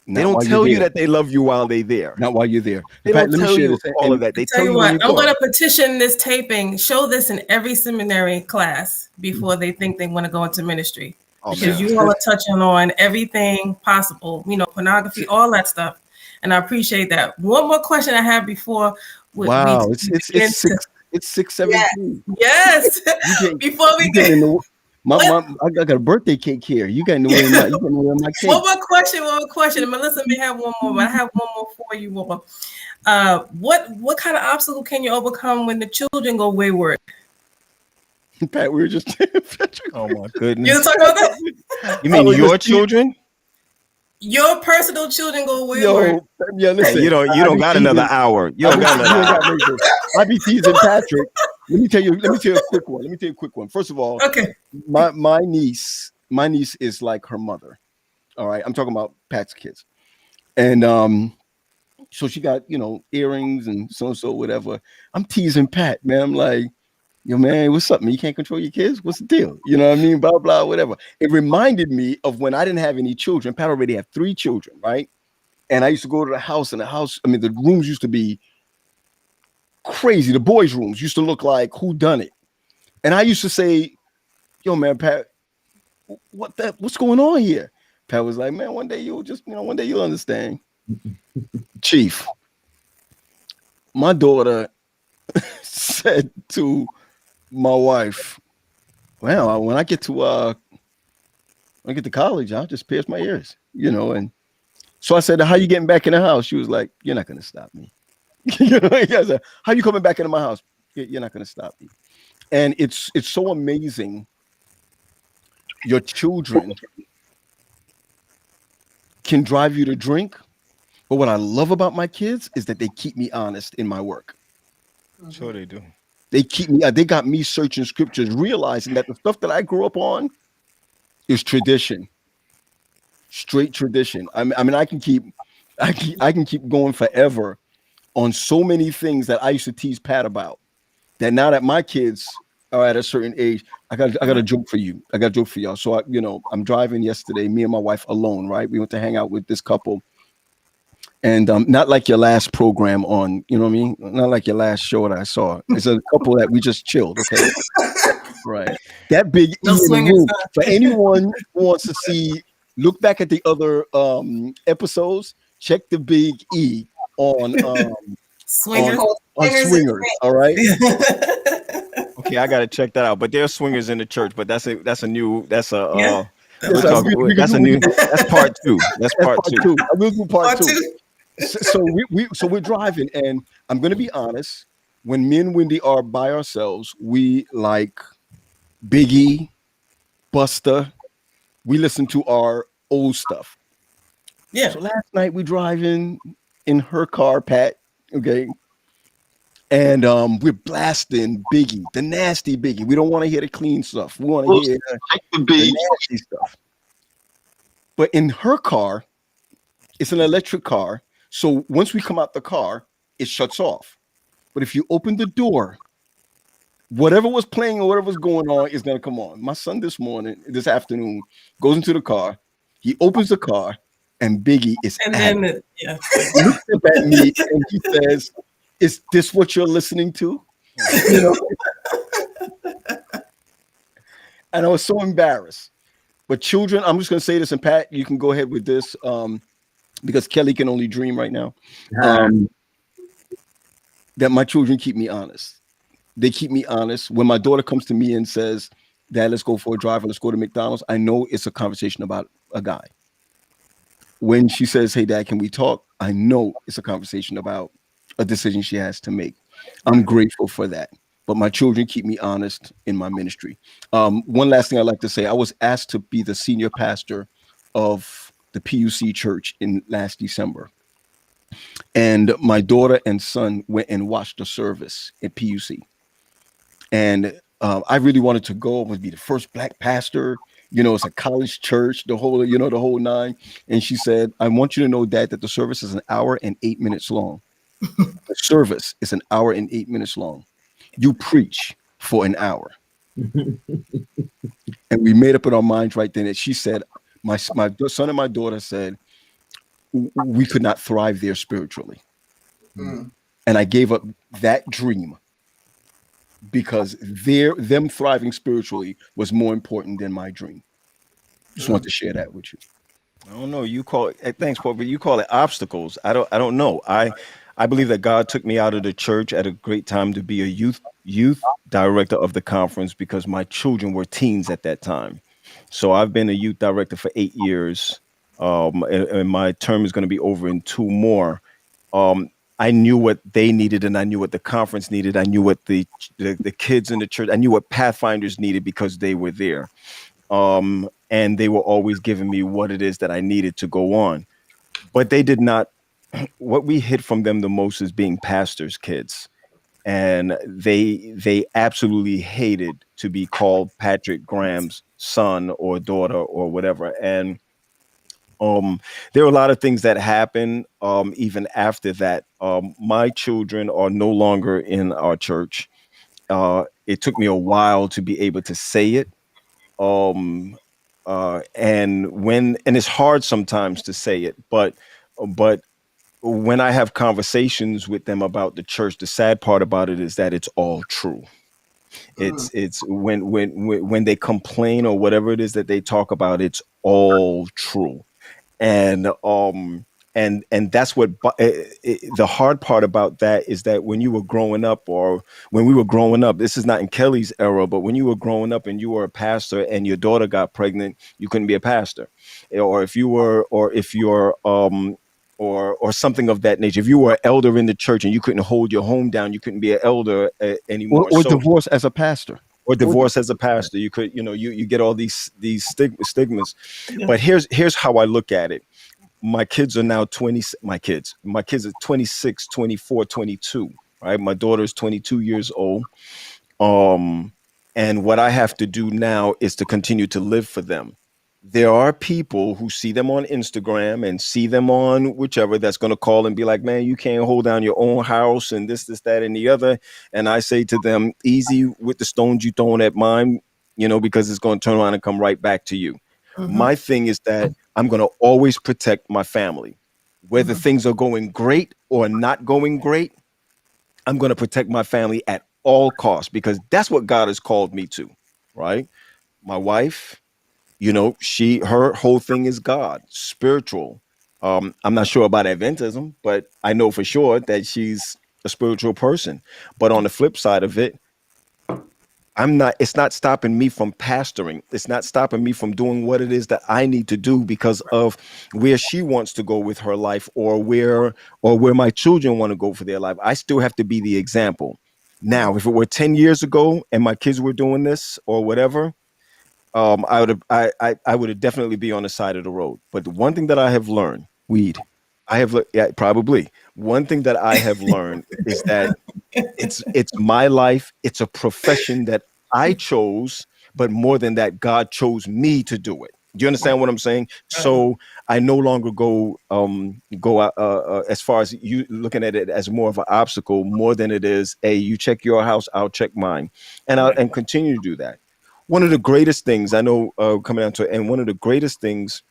They don't tell you that they love you while they're there. Not while you're there. They don't tell you all of that. They tell you what, when you I'm going to petition this taping, show this in every seminary class before they think they want to go into ministry. Because you all are touching on everything possible, pornography, all that stuff. And I appreciate that. One more question I have before. Wow, it's 6:17. Yes. Before we get I got a birthday cake here. You got to know where my cake. One more question. Melissa may have one more, but I have one more for you. What kind of obstacle can you overcome when the children go wayward? Pat, we were just oh my goodness. You talking about that? You mean your children? Your personal children go wayward. Listen. Hey, you don't got another hour. You don't got another hour. I be teasing Patrick. Let me tell you a quick one. First of all, okay. My niece is like her mother. All right. I'm talking about Pat's kids. And so she got, earrings and so whatever. I'm teasing Pat, man. I'm like, yo, man, what's up, man? You can't control your kids? What's the deal? You know what I mean? Blah, blah, whatever. It reminded me of when I didn't have any children. Pat already had 3 children, right? And I used to go to the house, the rooms used to be crazy. The boys' rooms used to look like who done it. And I used to say, yo, man, Pat, what's going on here? Pat was like, man, one day you'll understand. Chief, my daughter said to my wife, well, when I get to college, I'll just pierce my ears, and so I said, how you getting back in the house? She was like, you're not going to stop me. Said, how you coming back into my house? You're not going to stop me. And it's so amazing. Your children can drive you to drink. But what I love about my kids is that they keep me honest in my work. Sure they do. They got me searching scriptures, realizing that the stuff that I grew up on is tradition. Straight tradition. I mean, I can keep going forever on so many things that I used to tease Pat about, that now that my kids are at a certain age. I got a joke for you. I got a joke for y'all. So I'm driving yesterday, me and my wife alone, right? We went to hang out with this couple. And not like your last program on, you know what I mean? Not like your last show that I saw. It's a couple that we just chilled, okay? Right. That big E No in the swingers, room. huh? For anyone who wants to see, look back at the other episodes, check the big E on Swingers. on Swingers. All right. Okay, I gotta check that out. But there are swingers in the church, but that's a new Yeah. we'll Yes, talk. That's a new. That's part two. That's That's part part two. two. I will do part Part two. two. So we're driving, and I'm gonna be honest. When me and Wendy are by ourselves, we like Biggie, Buster. We listen to our old stuff. Yeah. So last night we driving in her car, Pat. Okay. And we're blasting Biggie, the nasty Biggie. We don't want to hear the clean stuff. We want to hear the nasty stuff. But in her car, it's an electric car. So once we come out the car, it shuts off. But if you open the door, whatever was playing or whatever was going on is going to come on. My son this afternoon, goes into the car. He opens the car, and Biggie is And at then, it. yeah. He looks up at me and he says, "Is this what you're listening to?" You know? And I was so embarrassed. But children, I'm just going to say this, and Pat, you can go ahead with this because Kelly can only dream right now. That my children keep me honest. They keep me honest. When my daughter comes to me and says, "Dad, let's go for a drive or let's go to McDonald's," I know it's a conversation about a guy. When she says, "Hey, Dad, can we talk?" I know it's a conversation about a decision she has to make. I'm grateful for that. But my children keep me honest in my ministry. One last thing I'd like to say, I was asked to be the senior pastor of the PUC church in last December. And my daughter and son went and watched the service at PUC. And I really wanted to go. I would be the first Black pastor. It's a college church, the whole nine. And she said, "I want you to know, Dad, that the service is an hour and 8 minutes long. The service is an hour and 8 minutes long. You preach for an hour." And we made up in our minds right then. And she said, my son and my daughter said, we could not thrive there spiritually. Mm. And I gave up that dream because them thriving spiritually was more important than my dream. Just want to share that with you. I don't know. You call it. Thanks, Paul. But you call it obstacles. I don't know. I believe that God took me out of the church at a great time to be a youth director of the conference because my children were teens at that time. So I've been a youth director for 8 years, and my term is going to be over in 2 more. I knew what they needed, and I knew what the conference needed. I knew what the kids in the church. I knew what Pathfinders needed because they were there, and they were always giving me what it is that I needed to go on. But they did not. What we hid from them the most is being pastors' kids. And they absolutely hated to be called Patrick Graham's son or daughter or whatever. And there are a lot of things that happen even after that. My children are no longer in our church. It took me a while to be able to say it. And it's hard sometimes to say it, but when I have conversations with them about the church, the sad part about it is that it's all true. It's when they complain or whatever it is that they talk about, it's all true. And that's what the hard part about that is that when you were growing up, or when we were growing up, this is not in Kelly's era, but when you were growing up and you were a pastor and your daughter got pregnant, you couldn't be a pastor. Or if you're or something of that nature. If you were an elder in the church and you couldn't hold your home down, you couldn't be an elder anymore. Or divorce as a pastor. Or divorce as a pastor. You could, you get all these stigmas. Yeah. But here's how I look at it. My kids are now 20. My kids are 26, 24, 22. Right. My daughter is 22 years old. And what I have to do now is to continue to live for them. there are people who see them on Instagram and see them on whichever that's going to call and be like, man, you can't hold down your own house and this, that, and the other. And I say to them, easy with the stones you throwing at mine, because it's going to turn around and come right back to you. My thing is that I'm going to always protect my family, whether things are going great or not going great. I'm going to protect my family at all costs, because that's what God has called me to, right? My wife, her whole thing is God, spiritual. I'm not sure about Adventism, but I know for sure that she's a spiritual person. But on the flip side of it, it's not stopping me from pastoring. It's not stopping me from doing what it is that I need to do because of where she wants to go with her life, or where my children want to go for their life. I still have to be the example. Now, if it were 10 years ago and my kids were doing this or whatever, I would have definitely be on the side of the road. But the one thing that I have learned, probably one thing that I have learned is that it's my life. It's a profession that I chose, but more than that, God chose me to do it. Do you understand what I'm saying? So I no longer go as far as you looking at it as more of an obstacle, more than it is you check your house, I'll check mine, and I'll continue to do that. One of the greatest things I know, coming down to it, and one of the greatest things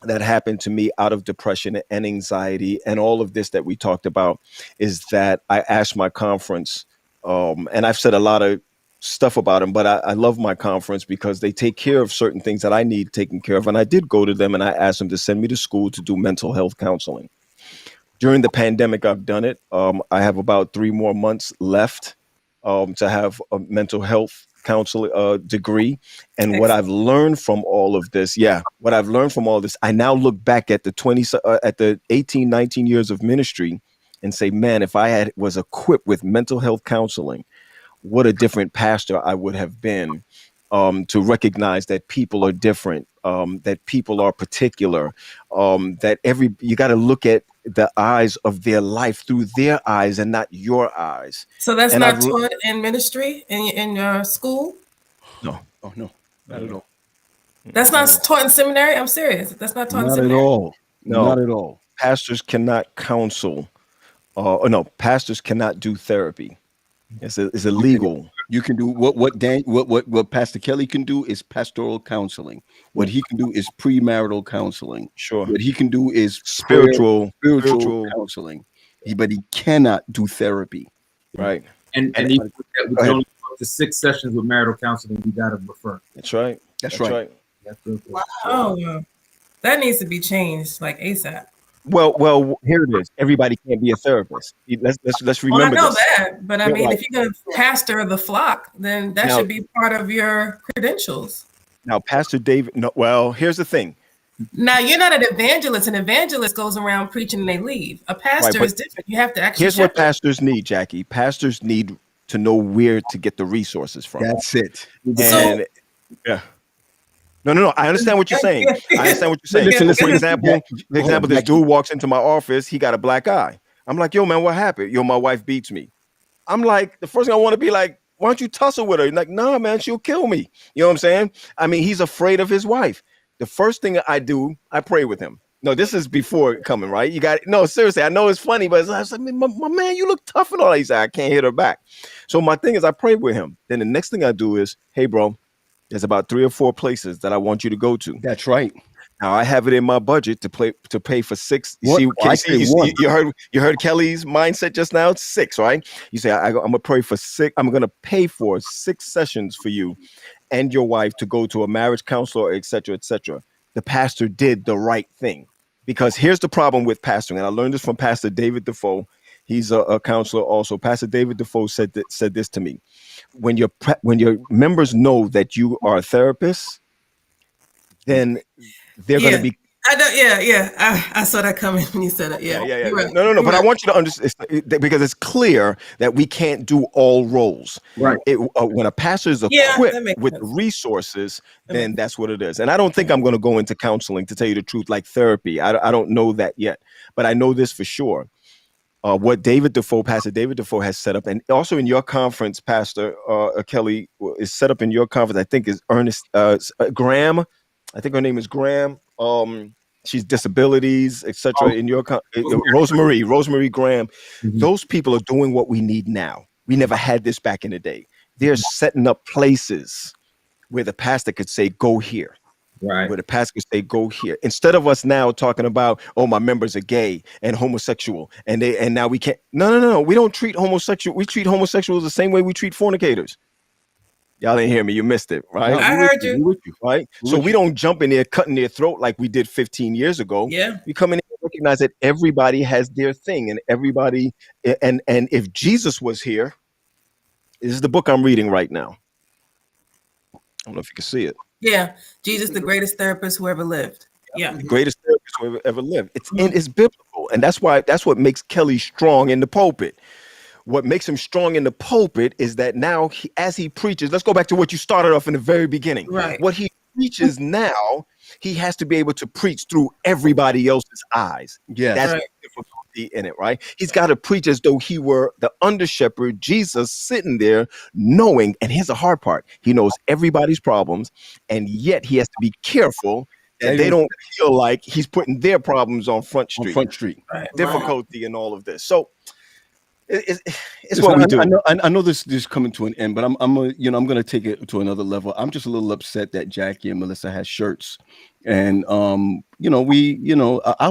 that happened to me out of depression and anxiety and all of this that we talked about, is that I asked my conference, and I've said a lot of stuff about them, but I love my conference because they take care of certain things that I need taken care of. And I did go to them and I asked them to send me to school to do mental health counseling. During the pandemic, I've done it. I have about 3 more months left to have a mental health counseling degree. And what I've learned from all of this, I now look back at the 18, 19 years of ministry and say, man, if I was equipped with mental health counseling, what a different pastor I would have been, to recognize that people are different, that people are particular, that you got to look at the eyes of their life through their eyes and not your eyes. So that's not taught in ministry in your school? No. Oh, no, not at all. That's not taught in seminary? I'm serious. That's not taught in seminary? Not at all. No. Not at all. Pastors cannot counsel. Pastors cannot do therapy. It's illegal. You can do what Pastor Kelly can do is pastoral counseling. What he can do is premarital counseling. Sure. What he can do is spiritual counseling. But he cannot do therapy. Right. And he only go to 6 sessions with marital counseling. You got to refer. That's right. That's right. Wow. Oh, that needs to be changed like ASAP. Well, here it is. Everybody can't be a therapist. Let's remember. Well, I know this. that, but I mean, if you're going to pastor the flock, then that should be part of your credentials. Now, Pastor David. No, well, here's the thing. Now, you're not an evangelist. An evangelist goes around preaching and they leave. A pastor is different. You have to actually. Here's what pastors need, Jackie. Pastors need to know where to get the resources from. That's it. And yeah. No. I understand what you're saying. Listen, for example, this dude walks into my office. He got a black eye. I'm like, yo, man, what happened? Yo, my wife beats me. I'm like, the first thing I want to be like, why don't you tussle with her? He's like, nah, man, she'll kill me. You know what I'm saying? I mean, he's afraid of his wife. The first thing I do, I pray with him. No, this is before coming, right? Seriously, I know it's funny, but I was like, my man, you look tough and all that. He said, I can't hit her back. So my thing is, I pray with him. Then the next thing I do is, hey, bro, there's about 3 or 4 places that I want you to go to. That's right. Now I have it in my budget to pay for 6. You heard Kelly's mindset just now. It's 6, right? You say I'm gonna pray for 6. I'm gonna pay for 6 sessions for you and your wife to go to a marriage counselor, etc., etc. The pastor did the right thing, because here's the problem with pastoring, and I learned this from Pastor David Defoe. He's a counselor also. Pastor David Defoe said this to me. When your members know that you are a therapist, then they're going to be. I know. I saw that coming when you said it. Yeah. Right. No. But I want you to understand, because it's clear that we can't do all roles. Right. When a pastor is equipped with resources, then that's what it is. And I don't think I'm going to go into counseling, to tell you the truth, like therapy. I don't know that yet, but I know this for sure. What Pastor David Defoe has set up, and also in your conference, Pastor Kelly, is set up in your conference, I think, is Ernest Graham. I think her name is Graham. She's disabilities, etc. In your Rosemary Graham. Mhm. Those people are doing what we need now. We never had this back in the day. They're setting up places where the pastor could say, "Go here." Right. Where the pastor could say, "Go here." Instead of us now talking about, "Oh, my members are gay and homosexual, and now we can't." No. We don't treat homosexual. We treat homosexuals the same way we treat fornicators. Y'all didn't hear me. You missed it, right? No, I we with heard you. you. We with you. Right. We So with we you. don't jump in there cutting their throat like we did 15 years ago. Yeah. We come in and recognize that everybody has their thing, and everybody, and if Jesus was here, this is the book I'm reading right now. I don't know if you can see it. Yeah. Jesus, the greatest therapist who ever lived. Yeah. The greatest therapist who ever lived. It's biblical, and that's what makes Kelly strong in the pulpit. What makes him strong in the pulpit is that now, as he preaches, let's go back to what you started off in the very beginning. Right. What he preaches now, he has to be able to preach through everybody else's eyes. Yes. That's Right. the difficulty in it, right? He's got to preach as though he were the under shepherd, Jesus, sitting there knowing. And here's the hard part: he knows everybody's problems, and yet he has to be careful that they don't feel like he's putting their problems on Front on Street. Front Street. Right. Difficulty in all of this. So it's Listen, what we do. I know this is coming to an end, but I'm gonna take it to another level. I'm just a little upset that Jackie and Melissa has shirts, and I'll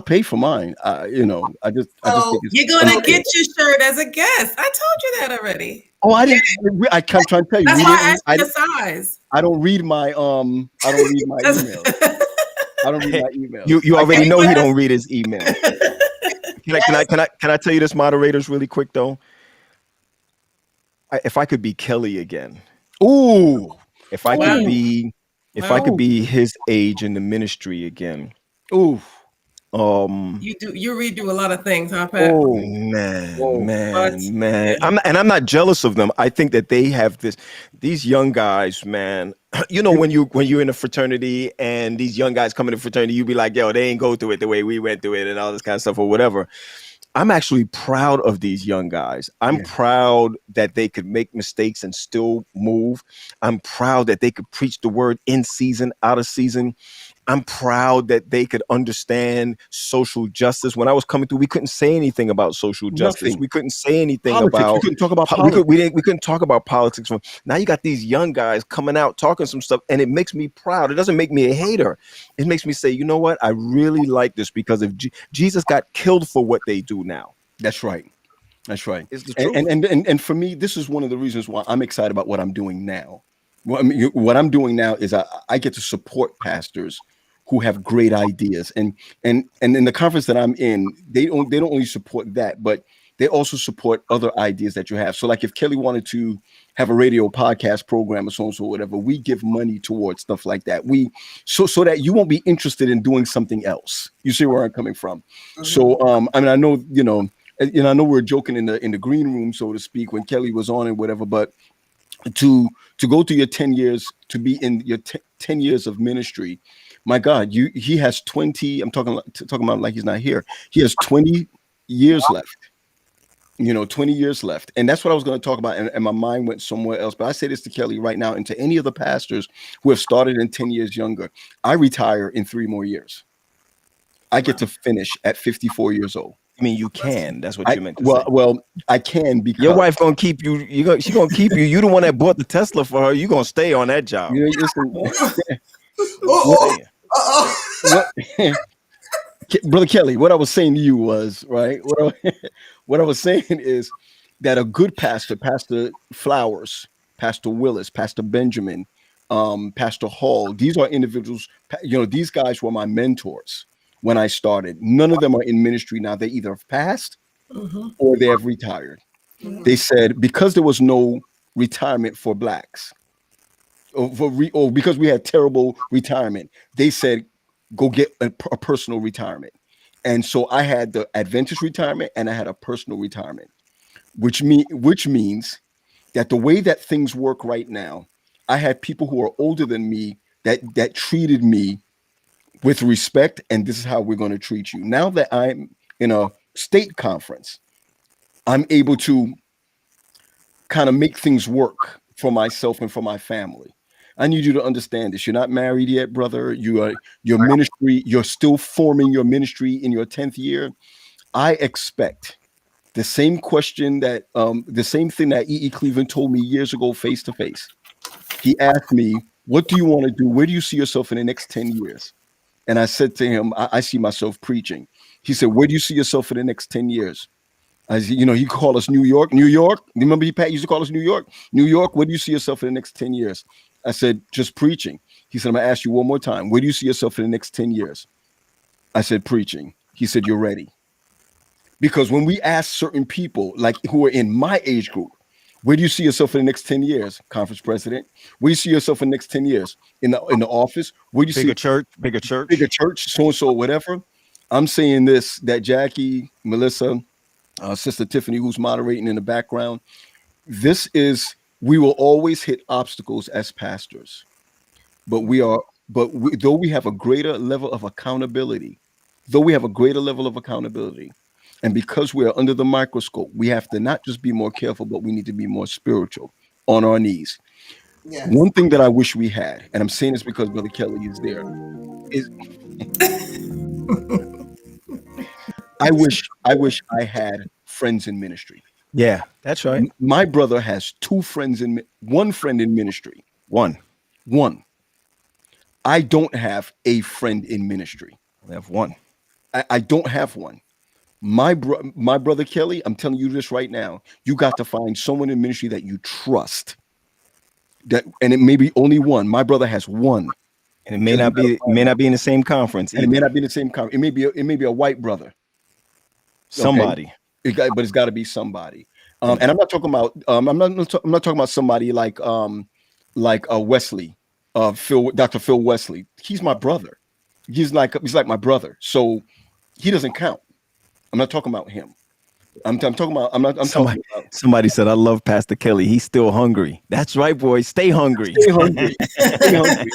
pay for mine. I just think it's You're gonna get your shirt as a guest. I told you that already. Oh, I didn't. I can't try to tell you. That's we why I didn't- asked you the size. I don't read my emails. I don't read my emails. You already know he don't read his email. Can I tell you this, moderators, really quick though? If I could be Kelly again, Ooh, if I Wow. could be, if I could be his age in the ministry again, ooh. You redo a lot of things, huh, Pat? Oh, man. Yeah. I'm not jealous of them. I think that they have these young guys, man. You know, when you're in a fraternity and these young guys come in the fraternity, you be like, yo, they ain't go through it the way we went through it and all this kind of stuff or whatever. I'm actually proud of these young guys. I'm proud that they could make mistakes and still move. I'm proud that they could preach the word in season, out of season. I'm proud that they could understand social justice. When I was coming through, we couldn't say anything about social justice. Nothing. We couldn't say anything Politics. about. We couldn't talk about we politics. couldn't talk about politics. Now you got these young guys coming out talking some stuff, and it makes me proud. It doesn't make me a hater. It makes me say, you know what? I really like this because if Jesus got killed for what they do now. That's right. That's right. It's the truth. And for me, this is one of the reasons why I'm excited about what I'm doing now. What I'm doing now is I get to support pastors who have great ideas, and in the conference that I'm in, they don't only support that, but they also support other ideas that you have. So, like if Kelly wanted to have a radio podcast program or so and so, whatever, we give money towards stuff like that. So that you won't be interested in doing something else. You see where I'm coming from? Mm-hmm. So, I know I know we're joking in the green room, so to speak, when Kelly was on and whatever, but to go through your 10 years, to be in your 10 years of ministry, my God, he has 20. I'm talking about like he's not here. He has 20 years left. 20 years left. And that's what I was going to talk about. And my mind went somewhere else. But I say this to Kelly right now and to any of the pastors who have started in 10 years younger. I retire in 3 more years. I get to finish at 54 years old. I mean, you can. That's what you meant to say. Well, I can because your wife gonna keep you. She's gonna keep you. You the one that bought the Tesla for her. You gonna stay on that job. Brother Kelly, what I was saying to you was right. What I was saying is that a good pastor, Pastor Flowers, Pastor Willis, Pastor Benjamin, Pastor Hall, these are individuals. These guys were my mentors when I started. None of them are in ministry now. They either have passed or they have retired. They said because there was no retirement for blacks, or because we had terrible retirement, they said go get a personal retirement. And so I had the Adventist retirement and I had a personal retirement, which means that the way that things work right now, I had people who are older than me that treated me with respect, and this is how we're going to treat you. Now that I'm in a state conference, I'm able to kind of make things work for myself and for my family. I need you to understand this. You're not married yet, brother. Your ministry, you're still forming your ministry in your 10th year. I expect the same question that the same thing that E.E. Cleveland told me years ago, face to face. He asked me, what do you want to do? Where do you see yourself in the next 10 years? And I said to him, I see myself preaching. He said, where do you see yourself in the next 10 years? As you know, he called us New York, New York. Remember, Pat used to call us New York, New York. Where do you see yourself in the next 10 years? I said, just preaching. He said, I'm going to ask you one more time. Where do you see yourself in the next 10 years? I said, preaching. He said, you're ready. Because when we ask certain people, like who are in my age group, where do you see yourself in the next 10 years? Conference president. Where do you see yourself in the next 10 years? In the office? Where do you Bigger see church, bigger church, so-and-so, whatever? I'm saying this, that Jackie, Melissa, Sister Tiffany, who's moderating in the background, we will always hit obstacles as pastors, but though we have a greater level of accountability, and because we are under the microscope, we have to not just be more careful, but we need to be more spiritual on our knees. Yes. One thing that I wish we had, and I'm saying this because Brother Kelly is there, is I wish I had friends in ministry. Yeah, that's right. My brother has one friend in ministry. One. I don't have a friend in ministry. We have one. I don't have one. My brother Kelly, I'm telling you this right now. You got to find someone in ministry that you trust. And it may be only one. My brother has one. And it may not be in the same conference. And it may not be in the same conference. It may be a white brother. Somebody. Okay? But it's got to be somebody. And I'm not talking about I'm not talking about somebody like Wesley, Dr. Phil Wesley. He's my brother. He's like my brother. So he doesn't count. I'm not talking about him. I'm talking about. Somebody said, "I love Pastor Kelly. He's still hungry." That's right, boys. Stay hungry. Stay hungry. Stay hungry.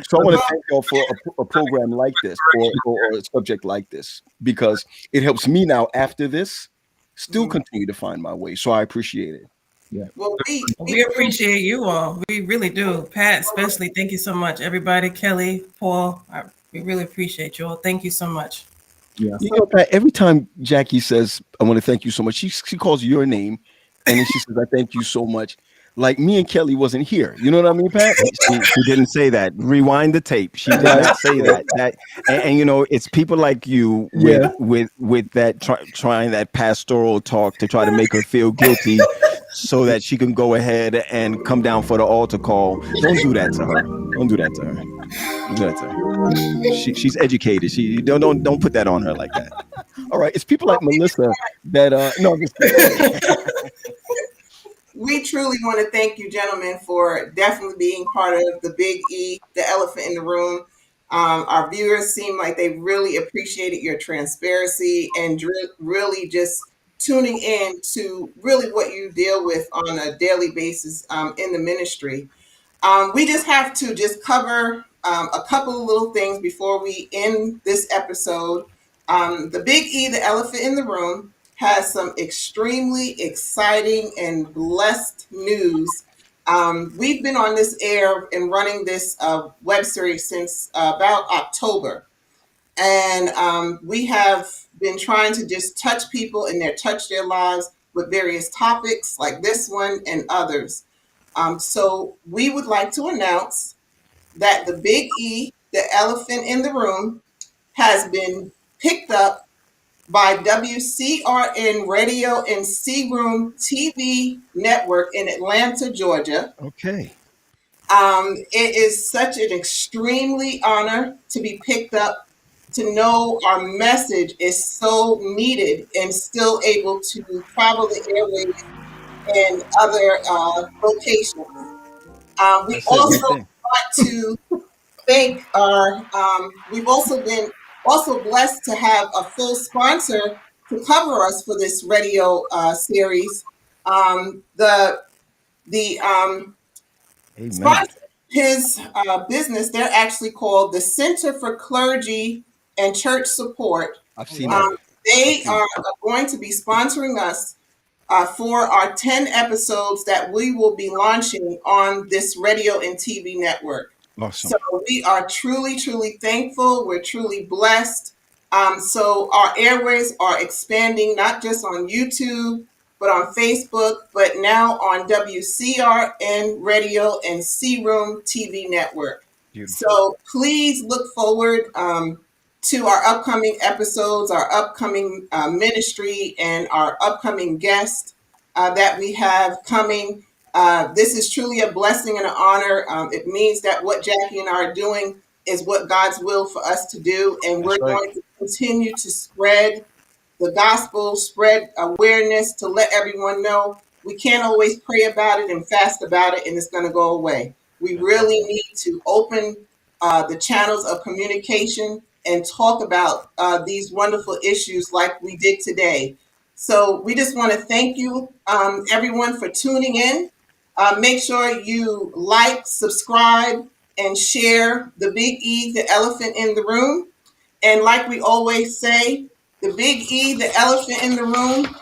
So I want to thank y'all for a program like this or a subject like this, because it helps me now after this still continue to find my way. So I appreciate it. Yeah. Well, We appreciate you all. We really do. Pat, especially. Thank you so much. Everybody, Kelly, Paul, we really appreciate you all. Thank you so much. Yeah. You know, Pat, every time Jackie says, I want to thank you so much, she calls your name and then she says, I thank you so much. Like me and Kelly wasn't here. You know what I mean, Pat? She didn't say that. Rewind the tape. She did not say that. And you know, it's people like you with that trying that pastoral talk to try to make her feel guilty so that she can go ahead and come down for the altar call. Don't do that to her. Don't do that to her. Don't do that to her. She's educated. She don't put that on her like that. All right. It's people like Melissa that we truly want to thank you, gentlemen, for definitely being part of the Big E, the elephant in the room. Our viewers seem like they really appreciated your transparency and really just tuning in to really what you deal with on a daily basis in the ministry. We just have to just cover a couple of little things before we end this episode. The Big E, the elephant in the room, has some extremely exciting and blessed news. We've been on this air and running this web series since about October. And we have been trying to just touch people and touch their lives with various topics like this one and others. So we would like to announce that the Big E, the elephant in the room, has been picked up by WCRN Radio and C Room TV Network in Atlanta, Georgia. Okay. It is such an extremely honor to be picked up, to know our message is so needed and still able to travel the airways and other locations. We also want to thank we've also been blessed to have a full sponsor to cover us for this radio series. The sponsor, his business, they're actually called the Center for Clergy and Church Support. I've seen that. They are going to be sponsoring us for our 10 episodes that we will be launching on this radio and TV network. Awesome. So we are truly, truly thankful. We're truly blessed. So our airways are expanding, not just on YouTube, but on Facebook, but now on WCRN Radio and C Room TV network. Beautiful. So please look forward to our upcoming episodes, our upcoming ministry, and our upcoming guests that we have coming. This is truly a blessing and an honor. It means that what Jackie and I are doing is what God's will for us to do, and we're going to continue to spread the gospel, spread awareness to let everyone know we can't always pray about it and fast about it and it's going to go away. We really need to open the channels of communication and talk about these wonderful issues like we did today. So we just want to thank you, everyone, for tuning in. Make sure you like, subscribe, and share the Big E, the elephant in the room. And like we always say, the Big E, the elephant in the room,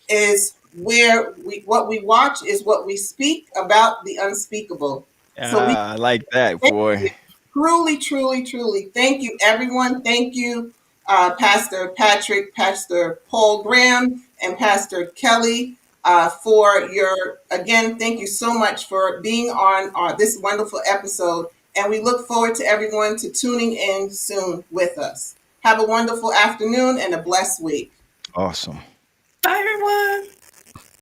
is where what we watch is what we speak about the unspeakable. So I like that, boy. Truly, truly, truly. Thank you, everyone. Thank you, Pastor Patrick, Pastor Paul Graham, and Pastor Kelly, for thank you so much for being on this wonderful episode. And we look forward to everyone to tuning in soon with us. Have a wonderful afternoon and a blessed week. Awesome. Bye, everyone.